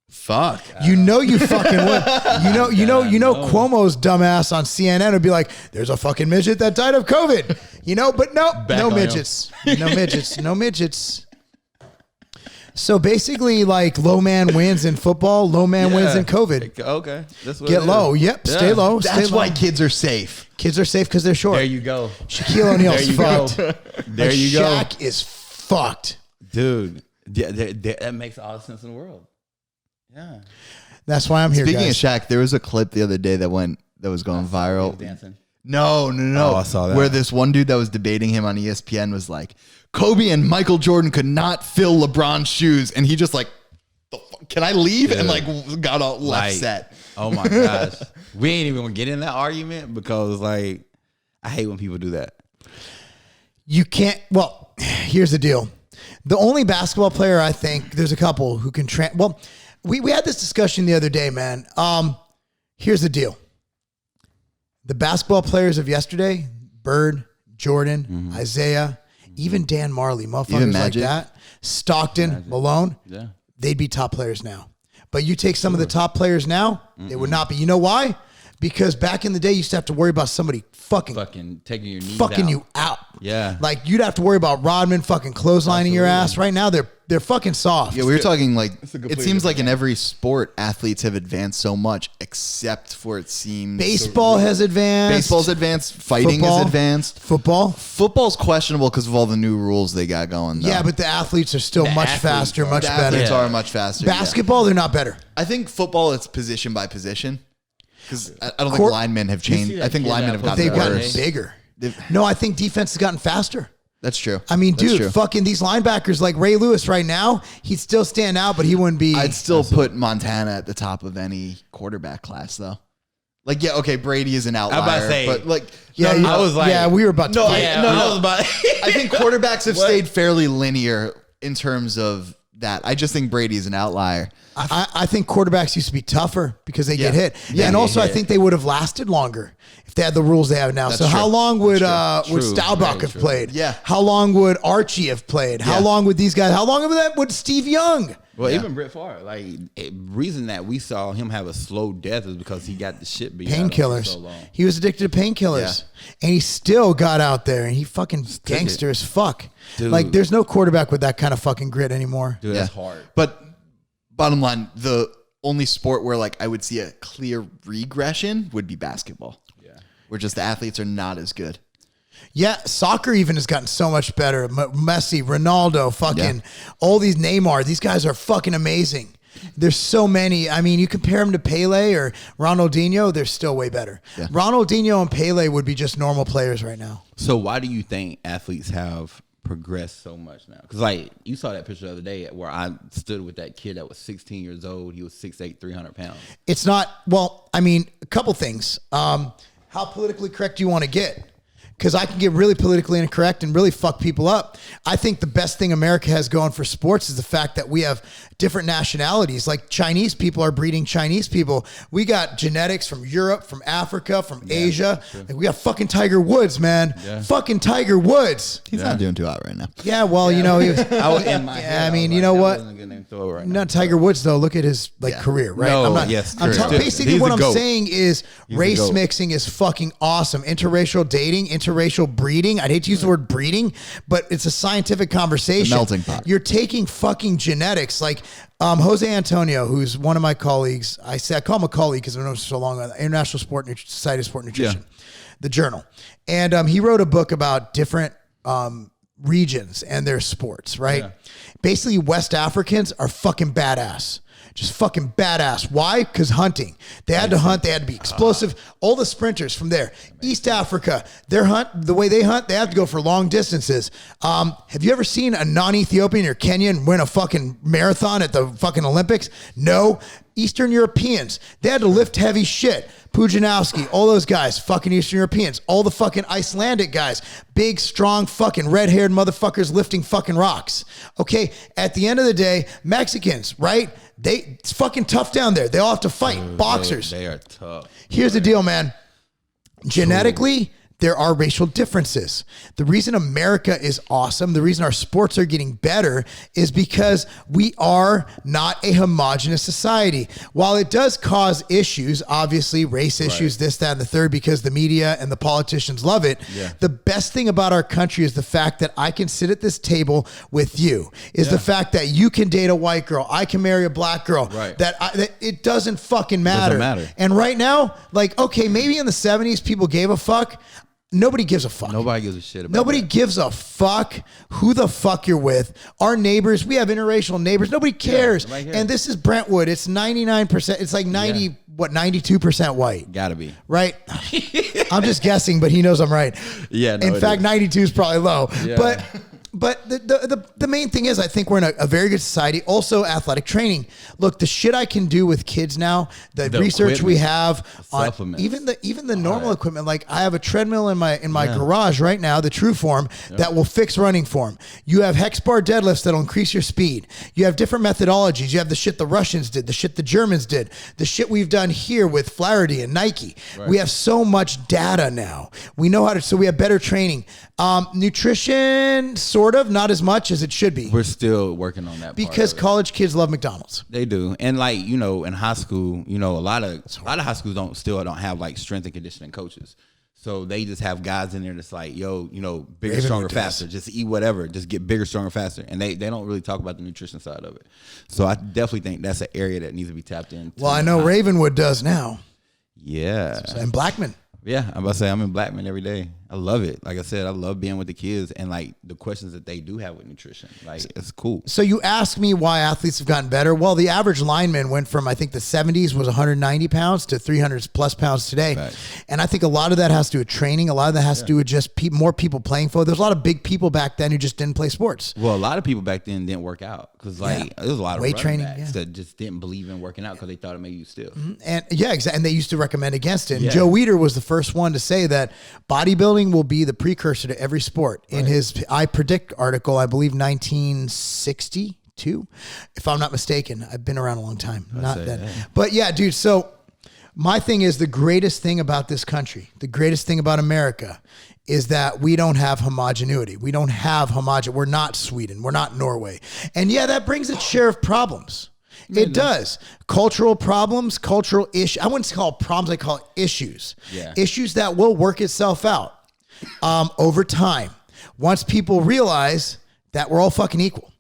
Fuck. You know you fucking would. You know Cuomo's dumbass on CNN would be like, "There's a fucking midget that died of COVID." But no on midgets. No midgets. No midgets. So basically, like low man wins in football, low man wins in COVID. Okay, that's what Get it low. is. Yep. Yeah. Stay low. That's stay why low. kids are safe. Kids are safe because they're short. There you go. Shaquille O'Neal's There you go. fucked. There Like, you go, Shaq is fucked. dude. Yeah, that makes all the sense in the world. Yeah. That's why I'm here, Speaking guys. of Shaq, there was a clip the other day that went that was going viral. Dancing. No. Oh, I saw that. Where this one dude that was debating him on ESPN was like, Kobe and Michael Jordan could not fill LeBron's shoes. And he just like, can I leave? Dude. And like got all left set. Oh my gosh. We ain't even gonna get in that argument because like, I hate when people do that. You can't. Well, here's the deal. The only basketball player I think there's a couple who can. Well, we had this discussion the other day, man. Here's the deal. The basketball players of yesterday, Bird, Jordan, Isaiah, even Dan Marley, motherfuckers like that, Stockton, Malone, they'd be top players now. But you take some of the top players now, they would not be. You know why? Because back in the day, you used to have to worry about somebody fucking taking your knees fucking out. you out. Yeah. Like you'd have to worry about Rodman fucking clotheslining your ass. Right now, they're fucking soft. Yeah, we were talking like, it completely seems like in every sport, athletes have advanced so much, except for it seems. Baseball has advanced. Baseball's advanced. Fighting Football. is advanced. Football's questionable because of all the new rules they got going, though. Yeah, but the athletes are still much faster, much the better. athletes are much faster. Basketball, they're not better. I think football, it's position by position. Because I don't think linemen have changed. I think linemen have gotten They've gotten worse. bigger. No, I think defense has gotten faster. That's true. I mean, That's dude, true. fucking these linebackers like Ray Lewis right now, he'd still stand out, but he wouldn't be. I'd still put Montana at the top of any quarterback class, though. Like, yeah, okay, Brady is an outlier. I'm about to say, but like, I was like, yeah, we were about to. I was about. I think quarterbacks have stayed fairly linear in terms of that. I just think Brady's an outlier. I think quarterbacks used to be tougher because they get hit. Yeah, and also, yeah. I think they would have lasted longer if they had the rules they have now. That's so how true. long would True. Staubach have Very played? Yeah. How long would Archie have played? How long would these guys? How long would Steve Young? Well, even Brett Favre, like, reason that we saw him have a slow death is because he got the shit beat out of him for Painkillers. so long. He was addicted to painkillers, and he still got out there, and he fucking gangster as fuck. Dude. Like, there's no quarterback with that kind of fucking grit anymore. Dude, that's hard. But bottom line, the only sport where like I would see a clear regression would be basketball. Yeah, where just the athletes are not as good. Yeah, soccer even has gotten so much better. Messi, Ronaldo, fucking all these Neymar. These guys are fucking amazing. There's so many. I mean, you compare them to Pele or Ronaldinho, they're still way better. Yeah. Ronaldinho and Pele would be just normal players right now. So why do you think athletes have progressed so much now? Because like you saw that picture the other day where I stood with that kid that was 16 years old. He was 6'8", 300 pounds. It's not, well, I mean, a couple things. How politically correct do you want to get? Because I can get really politically incorrect and really fuck people up. I think the best thing America has going for sports is the fact that we have different nationalities. Like Chinese people are breeding Chinese people. We got genetics from Europe, from Africa, from Asia. Like we got fucking Tiger Woods, man. Yeah. Fucking Tiger Woods. He's not doing too hot right now. Yeah, well, you know, he was, I mean, you know what? Not Tiger Woods though. Look at his career, right? No, I'm not, basically what I'm saying is race mixing is fucking awesome. Interracial dating, interracial breeding. I'd hate to use the word breeding, but it's a scientific conversation. The melting pot. You're taking fucking genetics. Like Jose Antonio, who's one of my colleagues. I call him a colleague because I've known him so long. International Society of Sport Nutrition, the journal, and he wrote a book about different regions and their sports. Right. Yeah. Basically, West Africans are fucking badass. Just fucking badass. Why? Because hunting. They had to hunt. They had to be explosive. All the sprinters from there. East Africa, the way they hunt, they have to go for long distances. Have you ever seen a non-Ethiopian or Kenyan win a fucking marathon at the fucking Olympics? No. Eastern Europeans, they had to lift heavy shit. Pujanowski, all those guys, fucking Eastern Europeans. All the fucking Icelandic guys, big, strong, fucking red-haired motherfuckers lifting fucking rocks. Okay, at the end of the day, Mexicans, right? It's fucking tough down there. They all have to fight. Boxers. They are tough. Here's the deal, man. Genetically, there are racial differences. The reason America is awesome, the reason our sports are getting better is because we are not a homogenous society. While it does cause issues, obviously race issues, this, that, and the third, because the media and the politicians love it. Yeah. The best thing about our country is the fact that I can sit at this table with you, is the fact that you can date a white girl, I can marry a black girl, that it doesn't fucking matter. Doesn't matter. And right now, like, okay, maybe in the 70s people gave a fuck. Nobody gives a fuck. Nobody gives a shit about Nobody that. gives a fuck who the fuck you're with. Our neighbors, we have interracial neighbors. Nobody cares. nobody cares. And this is Brentwood. It's 99%. It's like 92% white. Gotta be. Right? I'm just guessing, but he knows I'm right. Yeah, no, in it fact, is. 92 is probably low. Yeah. But the main thing is, I think we're in a very good society. Also, athletic training. Look, the shit I can do with kids now, the research we have on even the normal equipment. Like I have a treadmill in my garage right now, the True Form, that will fix running form. You have hex bar deadlifts that'll increase your speed. You have different methodologies. You have the shit the Russians did, the shit the Germans did, the shit we've done here with Flaherty and Nike. Right. We have so much data now. We know how to. So we have better training. Nutrition, sort of, not as much as it should be. We're still working on that because college kids love McDonald's. They do, and like in high school, a lot of high schools don't have like strength and conditioning coaches, so they just have guys in there that's like, yo, bigger, stronger, faster. Just eat whatever, just get bigger, stronger, faster, and they don't really talk about the nutrition side of it. So I definitely think that's an area that needs to be tapped into. Well, I know Ravenwood does now. Yeah, and Blackman. Yeah, I'm about to say I'm in Blackman every day. I love it. Like I said, I love being with the kids and like the questions that they do have with nutrition. Like it's cool. So you ask me why athletes have gotten better. Well, the average lineman went from, I think the 70s was 190 pounds to 300 plus pounds today. Right. And I think a lot of that has to do with training. A lot of that has to do with just more people playing for. There's a lot of big people back then who just didn't play sports. Well, a lot of people back then didn't work out because there was a lot of weight training that just didn't believe in working out because they thought it made you stiff. Mm-hmm. And exactly. And they used to recommend against it. And Joe Weider was the first one to say that bodybuilding will be the precursor to every sport. In his I Predict article, I believe 1962, if I'm not mistaken. I've been around a long time. But yeah, dude, so my thing is the greatest thing about this country, the greatest thing about America is that we don't have homogeneity. We don't have we're not Sweden. We're not Norway. And that brings its share of problems. It does. Cultural problems, cultural issues. I wouldn't call it problems, I call it issues. Yeah. Issues that will work itself out over time. Once people realize that we're all fucking equal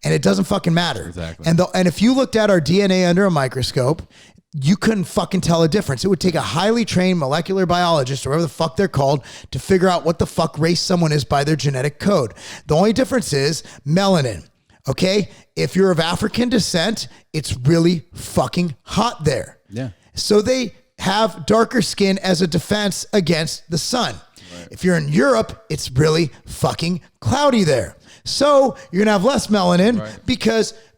and it doesn't fucking matter. Exactly. And if you looked at our DNA under a microscope, you couldn't fucking tell a difference. It would take a highly trained molecular biologist or whatever the fuck they're called to figure out what the fuck race someone is by their genetic code. The only difference is melanin. Okay? If you're of African descent, it's really fucking hot there. Yeah. So they have darker skin as a defense against the sun. Right. If you're in Europe, it's really fucking cloudy there. So you're going to have less melanin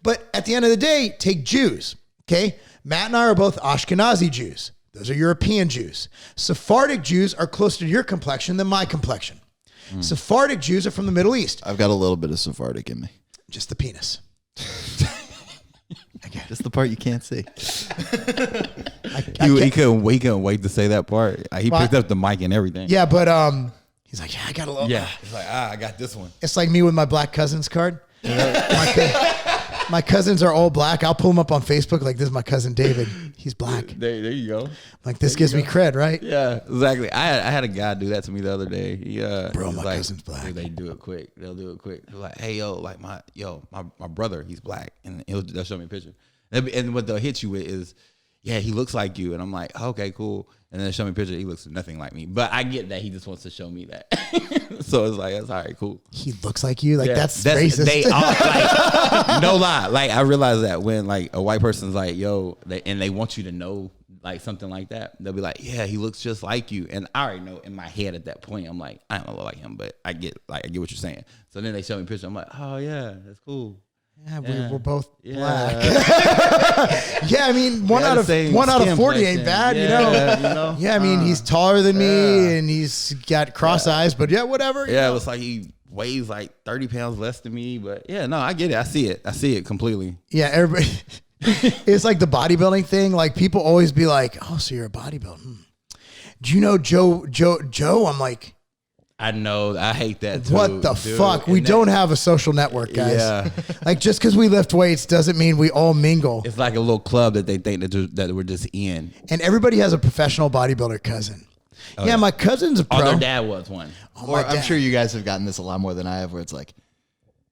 but at the end of the day, take Jews. Okay? Matt and I are both Ashkenazi Jews. Those are European Jews. Sephardic Jews are closer to your complexion than my complexion. Sephardic Jews are from the Middle East. I've got a little bit of Sephardic in me. Just the penis. Just the part you can't see. He couldn't wait to say that part. He picked up the mic and everything. Yeah, but he's like, I got a little. Yeah, he's like, I got this one. It's like me with my black cousins card. My cousins are all black. I'll pull them up on Facebook. Like, this is my cousin David. He's black. There you go. Like, this gives me cred, right? Yeah, exactly. I had a guy do that to me the other day. Bro, my cousin's black. Dude, they do it quick. They'll do it quick. They're like, hey, yo, like my brother, he's black, and they'll show me a picture. And what they'll hit you with is, yeah, he looks like you, and I'm like, okay, cool. And then they show me a picture. He looks nothing like me, but I get that he just wants to show me that. So it's like, that's all right, cool. He looks like you, like that's racist. They are like, no lie. Like I realize that when like a white person's like, yo, they want you to know like something like that, they'll be like, yeah, he looks just like you, and I already know in my head at that point, I'm like, I don't look like him, but I get what you're saying. So then they show me a picture. I'm like, oh yeah, that's cool. Yeah, we're both black. Yeah, I mean, one out of 40 ain't bad, you know. Yeah, I mean, he's taller than me and he's got cross eyes, but whatever. Yeah, it looks like he weighs like 30 pounds less than me, but yeah, no, I get it. I see it completely. Yeah, everybody. It's like the bodybuilding thing. Like people always be like, "Oh, so you're a bodybuilder? Do you know Joe?" I'm like, I know. I hate that too. What the fuck? We don't have a social network, guys. Yeah. Like just because we lift weights doesn't mean we all mingle. It's like a little club that they think that we're just in. And everybody has a professional bodybuilder cousin. Oh, yeah, my cousin's a pro. Oh, their dad was one. Or I'm sure you guys have gotten this a lot more than I have, where it's like,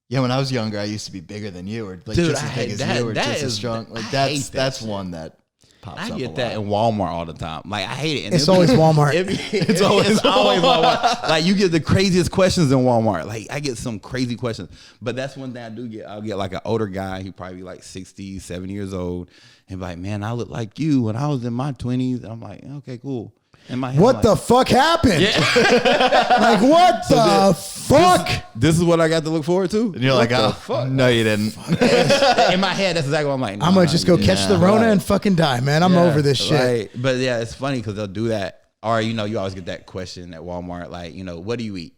yeah, when I was younger, I used to be bigger than you, or like just as big as you, or just as strong. Like that's one that pops I up get a that lot. in Walmart all the time. Like I hate it. And It's always Walmart. It's always Walmart. Like you get the craziest questions in Walmart. Like I get some crazy questions. But that's one thing I do get. I'll get like an older guy. He probably like 60, 70 years old. And be like, man, I look like you when I was in my 20s. And I'm like, okay, cool. In my head, What I'm the like, fuck happened? Like, what the fuck? This is what I got to look forward to. And you're like, What the oh, fuck? no, you didn't. In my head, that's exactly what I'm like. I'm going to just go catch the Rona and fucking die, man. I'm over this shit. Right. But yeah, it's funny because they'll do that. Or, you always get that question at Walmart, like, what do you eat?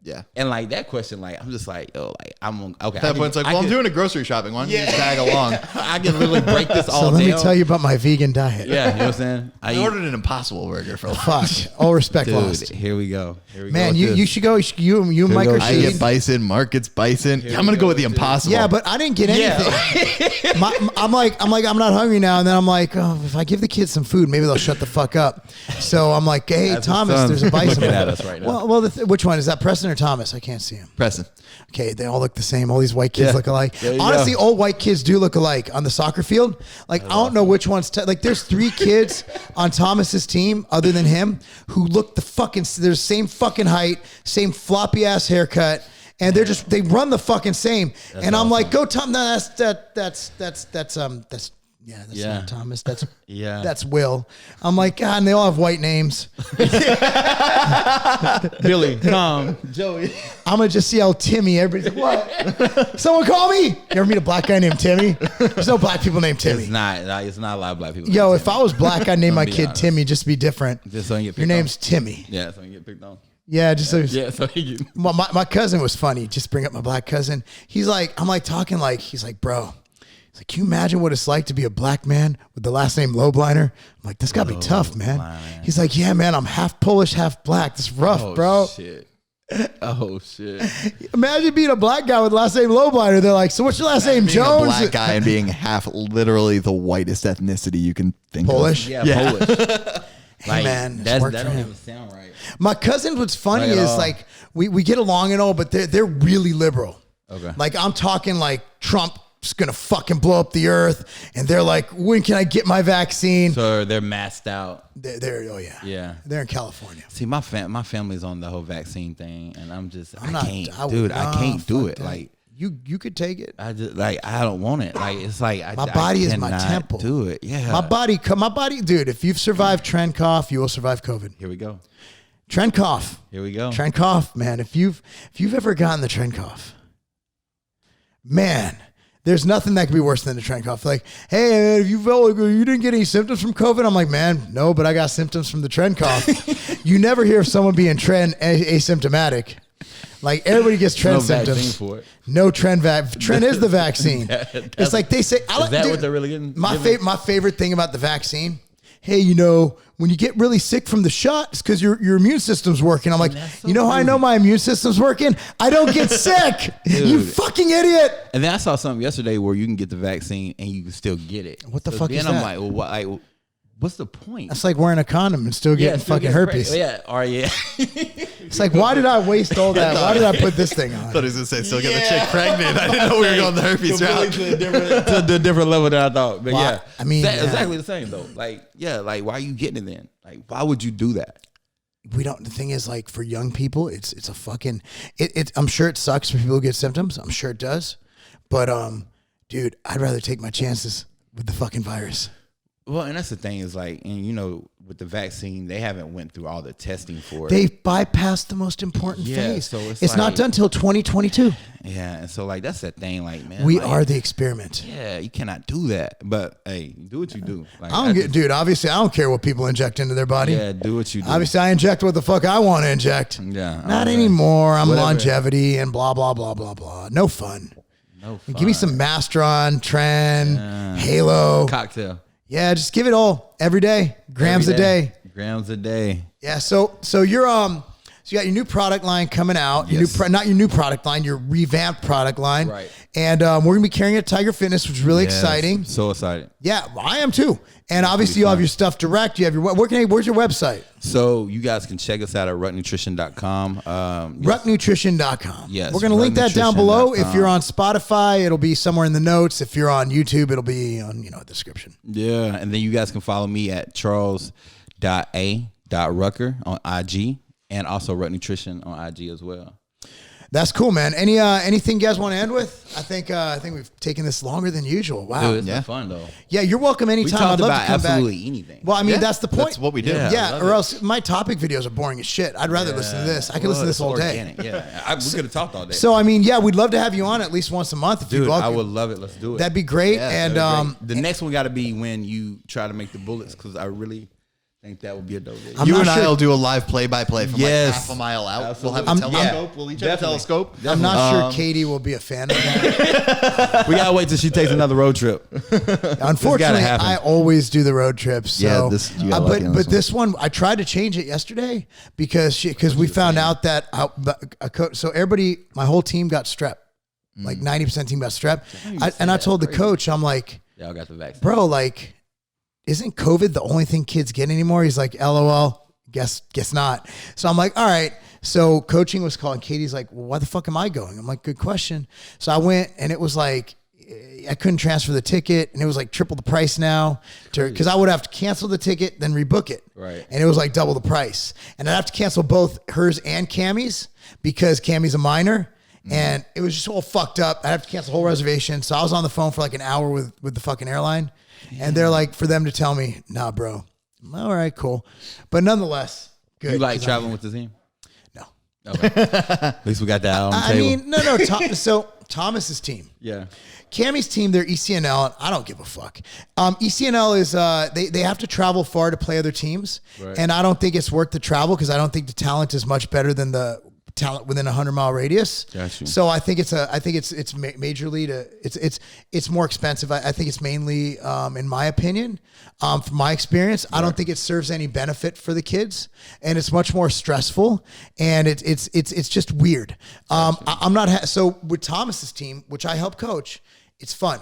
Yeah. And like that question, like, I'm just like, okay. At that point, it's like, I'm doing a grocery shopping. Why don't you just tag along? I can literally break this all So down. let me tell you about my vegan diet. Yeah, you know what I'm saying? I ordered an Impossible Burger for Fuck. All respect Dude, lost. here we go. Man, you should go. You and Mike go. are I shooting. get bison. Mark gets bison. Yeah, I'm going to go with the Impossible. Yeah, but I didn't get anything. I'm like, I'm not hungry now. And then I'm like, oh, if I give the kids some food, maybe they'll shut the fuck up. So I'm like, hey, That's Thomas, his son there's a bison. looking at us right now. Well, which one is that? Preston or Thomas? I can't see him. Preston. Okay, they all look the same. All these white kids Yeah. look alike. There you Honestly, go. all white kids do look alike on the soccer field. Like, I don't know which one's like. There's 3 kids on Thomas's team, other than him, who look the fucking. They're the same fucking height, same floppy ass haircut, and they run the fucking same. And I'm like, go Tom. No, that's not Thomas. That's that's Will. I'm like, God, and they all have white names. Billy, Tom, Joey. I'm gonna just yell Timmy. Everybody's like, what? Someone call me. You ever meet a black guy named Timmy? There's no black people named Timmy. It's not a lot of black people. Yo, named if Timmy. I was black, I'd name my Be kid honest. Timmy just to be different. Just so you get picked Your name's on. Timmy. Yeah, so you get picked on. Yeah, just so Yeah, so you get. my cousin was funny. Just bring up my black cousin. He's like, I'm like talking like, he's like, bro. He's like, can you imagine what it's like to be a black man with the last name Lobliner? I'm like, that's gotta be tough, man. Lobliner. He's like, yeah, man, I'm half Polish, half black. That's rough, bro. Shit. Oh shit. Imagine being a black guy with the last name Lobliner. They're like, so what's your last name, Being Jones? a black guy and being half literally the whitest ethnicity you can think Polish? of. Yeah, Polish. Hey, man, it's that worked for don't him. even sound right. My cousin, what's funny Like at is all. like we get along and all, but they're really liberal. Okay. Like I'm talking like Trump's gonna fucking blow up the earth, and they're like, when can I get my vaccine? So they're masked out. They're oh yeah. Yeah. They're in California. See, my family's on the whole vaccine thing, and I'm just I would can't do fuck it. that. Like you could take it. I just like I don't want it. Like it's like My body is my cannot temple. Do it. Yeah. My body, dude. If you've survived trend cough, you will survive COVID. Here we go. Trend cough. Here we go. Trend cough, man. If you've ever gotten the trend cough, man, there's nothing that could be worse than the trend cough. Like, hey, man, if you felt like you didn't get any symptoms from COVID, I'm like, man, no, but I got symptoms from the trend cough. You never hear of someone being trend asymptomatic. Like everybody gets trend No symptoms. vaccine for it. No trend Trend is the vaccine. It's like they say. Is that what they're really getting? My favorite thing about the vaccine. Hey, when you get really sick from the shot, it's because your immune system's working. I'm like, that's so you know how I know my immune system's working? I don't get sick. You fucking idiot. And then I saw something yesterday where you can get the vaccine and you can still get it. What the fuck then is I'm that? like, well, what's the point? That's like wearing a condom and still getting still fucking get herpes. sprayed. Yeah, or yeah. It's like, why did I waste all that? Why did I put this thing I on? thought he was going to say, still get the chick pregnant. I didn't know we were going the herpes route. to the different level that I thought. But Well, yeah, I mean, exactly the same though. Like, yeah, like why are you getting it then? Like, why would you do that? We don't. The thing is, like for young people, it's a fucking. I'm sure it sucks for people who get symptoms. I'm sure it does, but dude, I'd rather take my chances with the fucking virus. Well, and that's the thing is like, and with the vaccine, they haven't went through all the testing for it. They bypassed the most important phase. so it's not like- done till 2022. Yeah, and so like that's the thing, like man, We like, are the experiment. Yeah, you cannot do that. But hey, do what you do. Like, I don't get, dude. Obviously, I don't care what people inject into their body. Yeah, do what you do. Obviously, I inject what the fuck I want to inject. Yeah, Not okay. anymore. I'm Whatever. longevity and blah blah blah blah blah. No fun. No fun. Give me some Mastron, Tren, Halo. cocktail. Yeah, just give it all every day. Grams Every a day. Grams a day. Yeah. So you're so you got your new product line coming out. Your Yes. not your new product line, your revamped product line. Right. And we're going to be carrying it at Tiger Fitness, which is really exciting. So excited. Yeah, I am too. And obviously you have your stuff direct. You have your where's your website? So you guys can check us out at rucknutrition.com. Rucknutrition.com. Yes. We're going to link that down below. If you're on Spotify, it'll be somewhere in the notes. If you're on YouTube, it'll be on the description. Yeah. And then you guys can follow me at charles.a.rucker on IG and also Ruck Nutrition on IG as well. That's cool, man. Anything you guys want to end with? I think we've taken this longer than usual. Wow. Dude, it's been fun though. Yeah, you're welcome anytime. We talked I'd love about to come absolutely back. anything. Well, I mean, that's the point. That's what we do. Yeah, or else my topic videos are boring as shit. I'd rather listen to this. I could listen to this all day. Yeah, we could have talked all day. So, I mean, yeah, we'd love to have you on at least once a month. If Dude, you'd I would love it. Let's do it. That'd be great. Yeah, and the next one got to be when you try to make the bullets, because I really think that would be a dope video. You and I will do a live play-by-play from like Yes. half a mile out. Absolutely. We'll have a telescope. We'll each have a telescope. I'm not sure Katie will be a fan of that. We got to wait till she takes another road trip. Unfortunately, I always do the road trips. So. Yeah, you got lucky on but this one, I tried to change it yesterday because we found out that so everybody, my whole team got strep. Like 90% team got strep. I told the coach, I'm like, y'all got the vaccine. Bro, like, isn't COVID the only thing kids get anymore? He's like, LOL, guess not. So I'm like, all right. So coaching was called. Katie's like, well, why the fuck am I going? I'm like, good question. So I went, and it was like, I couldn't transfer the ticket, and it was like triple the price now, because I would have to cancel the ticket, then rebook it. Right. And it was like double the price. And I'd have to cancel both hers and Cammie's because Cammie's a minor. And it was just all fucked up. I'd have to cancel the whole reservation. So I was on the phone for like an hour with the fucking airline. And they're like, for them to tell me, nah, bro. I'm like, all right, cool. But nonetheless, good. You like traveling with the team? No. Okay. At least we got that on the table. I mean, no. So Thomas's team. Yeah. Cammie's team, they're ECNL, and I don't give a fuck. ECNL is, they have to travel far to play other teams. Right. And I don't think it's worth the travel because I don't think the talent is much better than the talent within a 100-mile radius. Gotcha. So I think it's majorly it's more expensive. I think it's mainly, in my opinion, from my experience, I don't think it serves any benefit for the kids, and it's much more stressful, and it's just weird. I'm not so with Thomas's team, which I help coach. It's fun.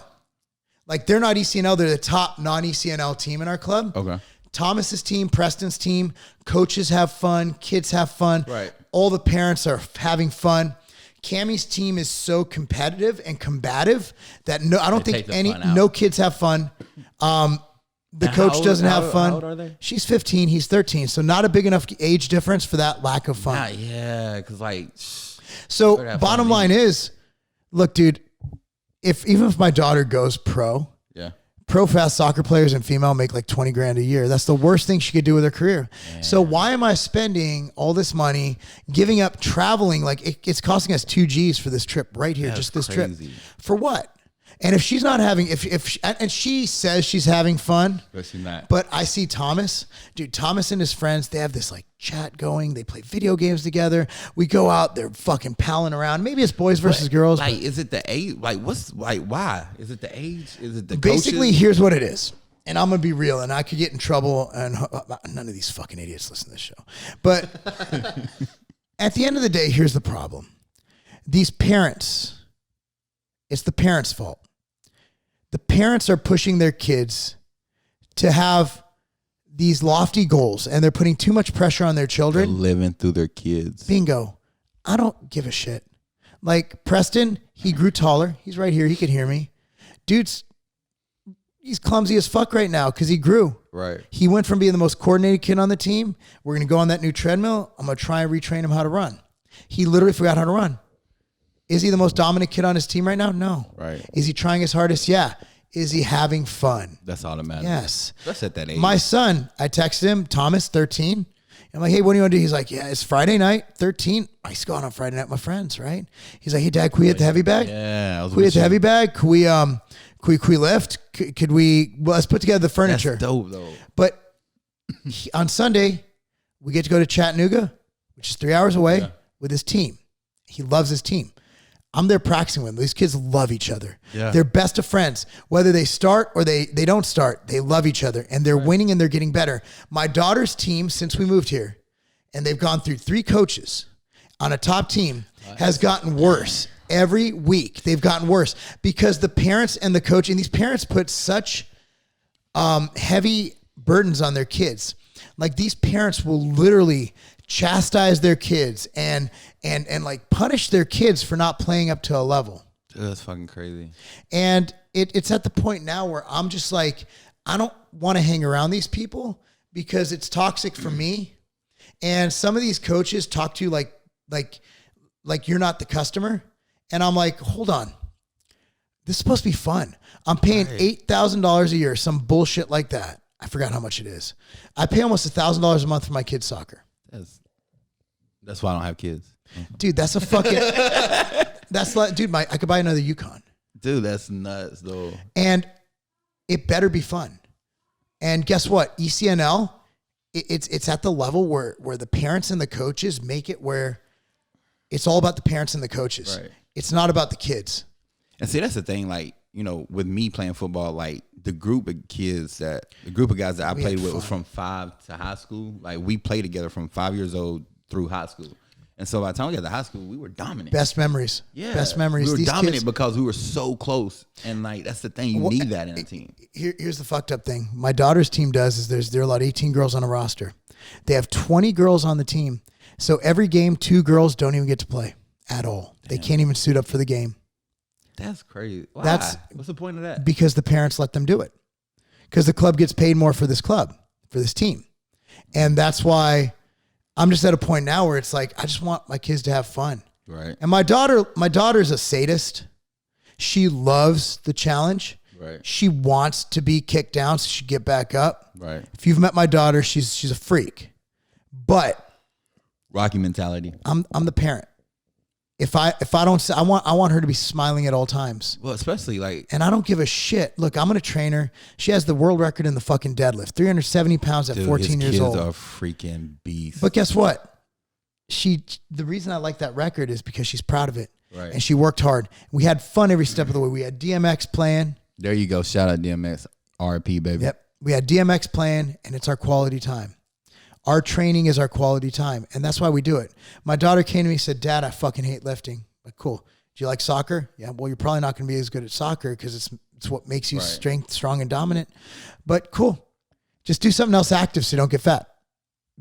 Like, they're not ECNL; they're the top non-ECNL team in our club. Okay. Thomas's team, Preston's team, coaches have fun, kids have fun. Right. All the parents are having fun. Cammie's team is so competitive and combative that I don't think no kids have fun. The coach doesn't have fun. How old are they? She's 15, he's 13, so not a big enough age difference for that lack of fun. Yeah, because like. So bottom line is, look, dude, even if my daughter goes pro. Pro fast soccer players and female make like 20 grand a year. That's the worst thing she could do with her career. Yeah. So why am I spending all this money, giving up traveling? Like, it's costing us 2 G's for this trip right here, just this trip. For what? And if she's not having, and she says she's having fun, but I see Thomas, dude, Thomas and his friends, they have this like chat going. They play video games together. We go out, they're fucking palling around. Maybe it's boys versus girls. Like, is it the age? Like, why? Is it the age? Is it the basically, coaches? Here's what it is. And I'm going to be real, and I could get in trouble, and none of these fucking idiots listen to this show. But at the end of the day, here's the problem. These parents, it's the parents' fault. The parents are pushing their kids to have these lofty goals, and they're putting too much pressure on their children. They're living through their kids. Bingo. I don't give a shit. Like Preston, he grew taller. He's right here. He can hear me. He's clumsy as fuck right now because he grew. Right. He went from being the most coordinated kid on the team. We're going to go on that new treadmill. I'm going to try and retrain him how to run. He literally forgot how to run. Is he the most dominant kid on his team right now? No. Right. Is he trying his hardest? Yeah. Is he having fun? That's all that matters. Yes. That's at that age. My son, I texted him, Thomas, 13. I'm like, hey, what do you want to do? He's like, yeah, it's Friday night, 13. I used to go out on Friday night with my friends, right? He's like, hey, Dad, can we hit the heavy bag? Yeah. Can we hit the heavy bag? Can we lift? Could we, let's put together the furniture. That's dope, though. But on Sunday, we get to go to Chattanooga, which is 3 hours away, with his team. He loves his team. I'm there practicing with them. These kids love each other. Yeah. They're best of friends. Whether they start or they don't start, they love each other, and they're winning and they're getting better. My daughter's team, since we moved here, and they've gone through 3 coaches on a top team, has gotten worse every week. They've gotten worse because the parents and the coach, and these parents put such heavy burdens on their kids. Like these parents will literally chastise their kids and like punish their kids for not playing up to a level. Dude, that's fucking crazy. And it's at the point now where I'm just like, I don't want to hang around these people because it's toxic for me. And some of these coaches talk to you like you're not the customer. And I'm like, hold on. This is supposed to be fun. I'm paying $8,000 a year, some bullshit like that. I forgot how much it is. I pay almost $1,000 a month for my kids' soccer. That's why I don't have kids. Dude, that's a fucking, that's like, dude, I could buy another Yukon. Dude, that's nuts though. And it better be fun. And guess what? ECNL, it's at the level where the parents and the coaches make it where it's all about the parents and the coaches. Right. It's not about the kids. And see, that's the thing. Like, you know, with me playing football, like the group of guys that I played with was from 5 to high school. Like we played together from 5 years old through high school. And so by the time we got to high school, we were dominant. Best memories. Yeah. Best memories. We were These dominant kids, because we were so close. And like, that's the thing. You need that in a team. Here's the fucked up thing. My daughter's team does is there are about 18 girls on a roster. They have 20 girls on the team. So every game, 2 girls don't even get to play at all. Damn. They can't even suit up for the game. That's crazy. Why? What's the point of that? Because the parents let them do it. Because the club gets paid more for this club, for this team. And that's why I'm just at a point now where it's like, I just want my kids to have fun. Right. And my daughter's a sadist. She loves the challenge. Right. She wants to be kicked down so she get back up. Right. If you've met my daughter, she's a freak. But Rocky mentality. I'm the parent. If I don't, I want her to be smiling at all times. Well, especially like, and I don't give a shit. Look, I'm going to train her. She has the world record in the fucking deadlift, 370 pounds at 14 years old. His kids are freaking beasts. But guess what? The reason I like that record is because she's proud of it. Right. And she worked hard. We had fun every step of the way. We had DMX playing. There you go. Shout out DMX. RP, baby. Yep. We had DMX playing, and it's our quality time. Our training is our quality time, and that's why we do it. My daughter came to me and said, Dad, I fucking hate lifting. Like, cool. Do you like soccer? Yeah, well, you're probably not going to be as good at soccer because it's what makes you strong and dominant. But cool. Just do something else active so you don't get fat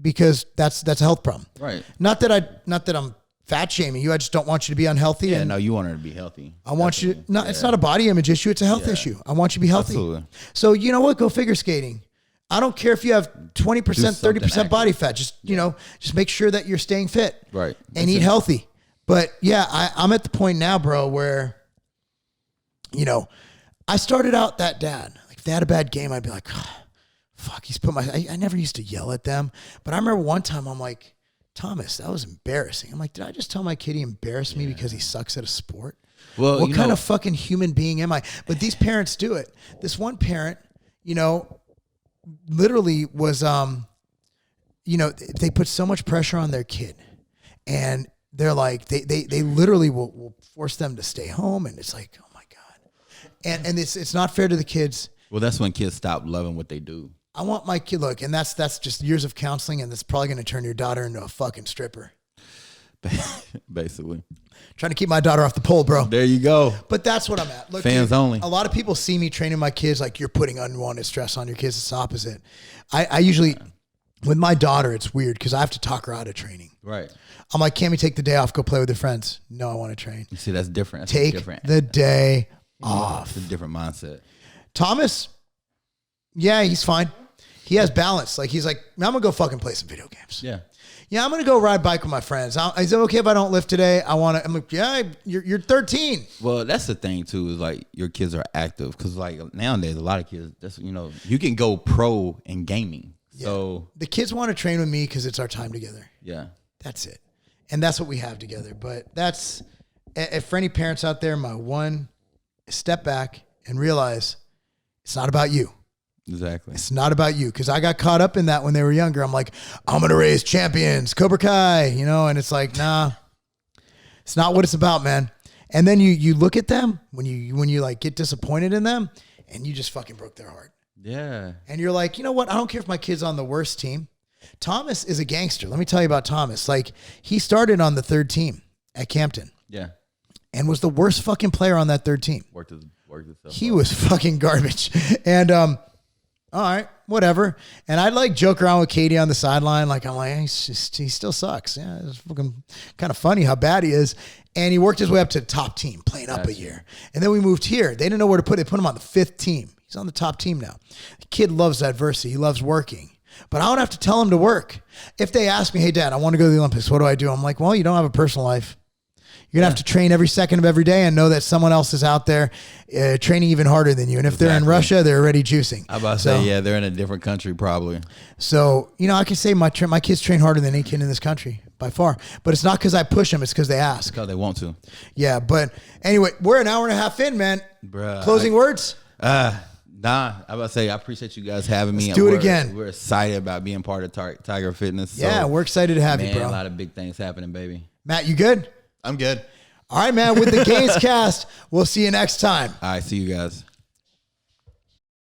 because that's a health problem. Right. Not that I'm fat shaming you. I just don't want you to be unhealthy. Yeah, no, you want her to be healthy. I want you to, it's not a body image issue. It's a health issue. I want you to be healthy. Absolutely. So you know what? Go figure skating. I don't care if you have 20%, 30% body fat. Just, just make sure that you're staying fit. Right. And eat healthy. But yeah, I'm at the point now, bro, where, I started out that dad. Like if they had a bad game, I'd be like, oh, fuck, I never used to yell at them. But I remember one time I'm like, Thomas, that was embarrassing. I'm like, did I just tell my kid he embarrassed me because he sucks at a sport? Well, what kind of fucking human being am I? But these parents do it. This one parent, literally was, they put so much pressure on their kid and they're like, they literally will force them to stay home. And it's like, oh my God. And it's not fair to the kids. Well, that's when kids stop loving what they do. I want my kid, look, and that's just years of counseling. And that's probably going to turn your daughter into a fucking stripper. Basically. Trying to keep my daughter off the pole, bro. There you go. But that's what I'm at. Look, fans dude, only. A lot of people see me training my kids like you're putting unwanted stress on your kids. It's the opposite. I usually, with my daughter, it's weird because I have to talk her out of training. Right. I'm like, can we take the day off, go play with your friends? No, I want to train. You see, that's different. That's take different. the day off. It's a different mindset. Thomas, yeah, he's fine. He has balance. Like he's like, I'm gonna go fucking play some video games. Yeah. Yeah, I'm gonna go ride bike with my friends. Is it okay if I don't lift today? I'm like, yeah, you're 13. Well, that's the thing too, is like your kids are active because like nowadays a lot of kids, that's you can go pro in gaming. Yeah. So the kids want to train with me because it's our time together. Yeah, that's it, and that's what we have together. But that's for any parents out there, my one step back and realize it's not about you. Exactly. It's not about you because I got caught up in that when they were younger. I'm like, I'm going to raise champions, Cobra Kai, and it's like, nah, it's not what it's about, man. And then you look at them when you like get disappointed in them and you just fucking broke their heart. Yeah. And you're like, you know what? I don't care if my kid's on the worst team. Thomas is a gangster. Let me tell you about Thomas. Like he started on the 3rd team at Campton. Yeah. and was the worst fucking player on that third team. Worked himself. He was fucking garbage. And all right, whatever. And I'd like joke around with Katie on the sideline. Like, I'm like, he still sucks. Yeah, it's fucking kind of funny how bad he is. And he worked his way up to the top team, playing up a year. And then we moved here. They didn't know where to put it. They put him on the 5th team. He's on the top team now. The kid loves adversity. He loves working. But I don't have to tell him to work. If they ask me, hey, Dad, I want to go to the Olympics. What do I do? I'm like, well, you don't have a personal life. You're going to have to train every second of every day and know that someone else is out there training even harder than you. And if they're in Russia, they're already juicing. I about to say, yeah, they're in a different country probably. So, I can say my kids train harder than any kid in this country by far. But it's not because I push them. It's because they ask. Because they want to. Yeah, but anyway, we're an hour and a half in, man. Bruh, Closing words? Nah, I about to say, I appreciate you guys having me. Let's do it again. We're excited about being part of Tiger Fitness. So, yeah, we're excited to have you, bro. A lot of big things happening, baby. Matt, you good? I'm good. All right, man. With the GainzCast, we'll see you next time. All right, see you guys.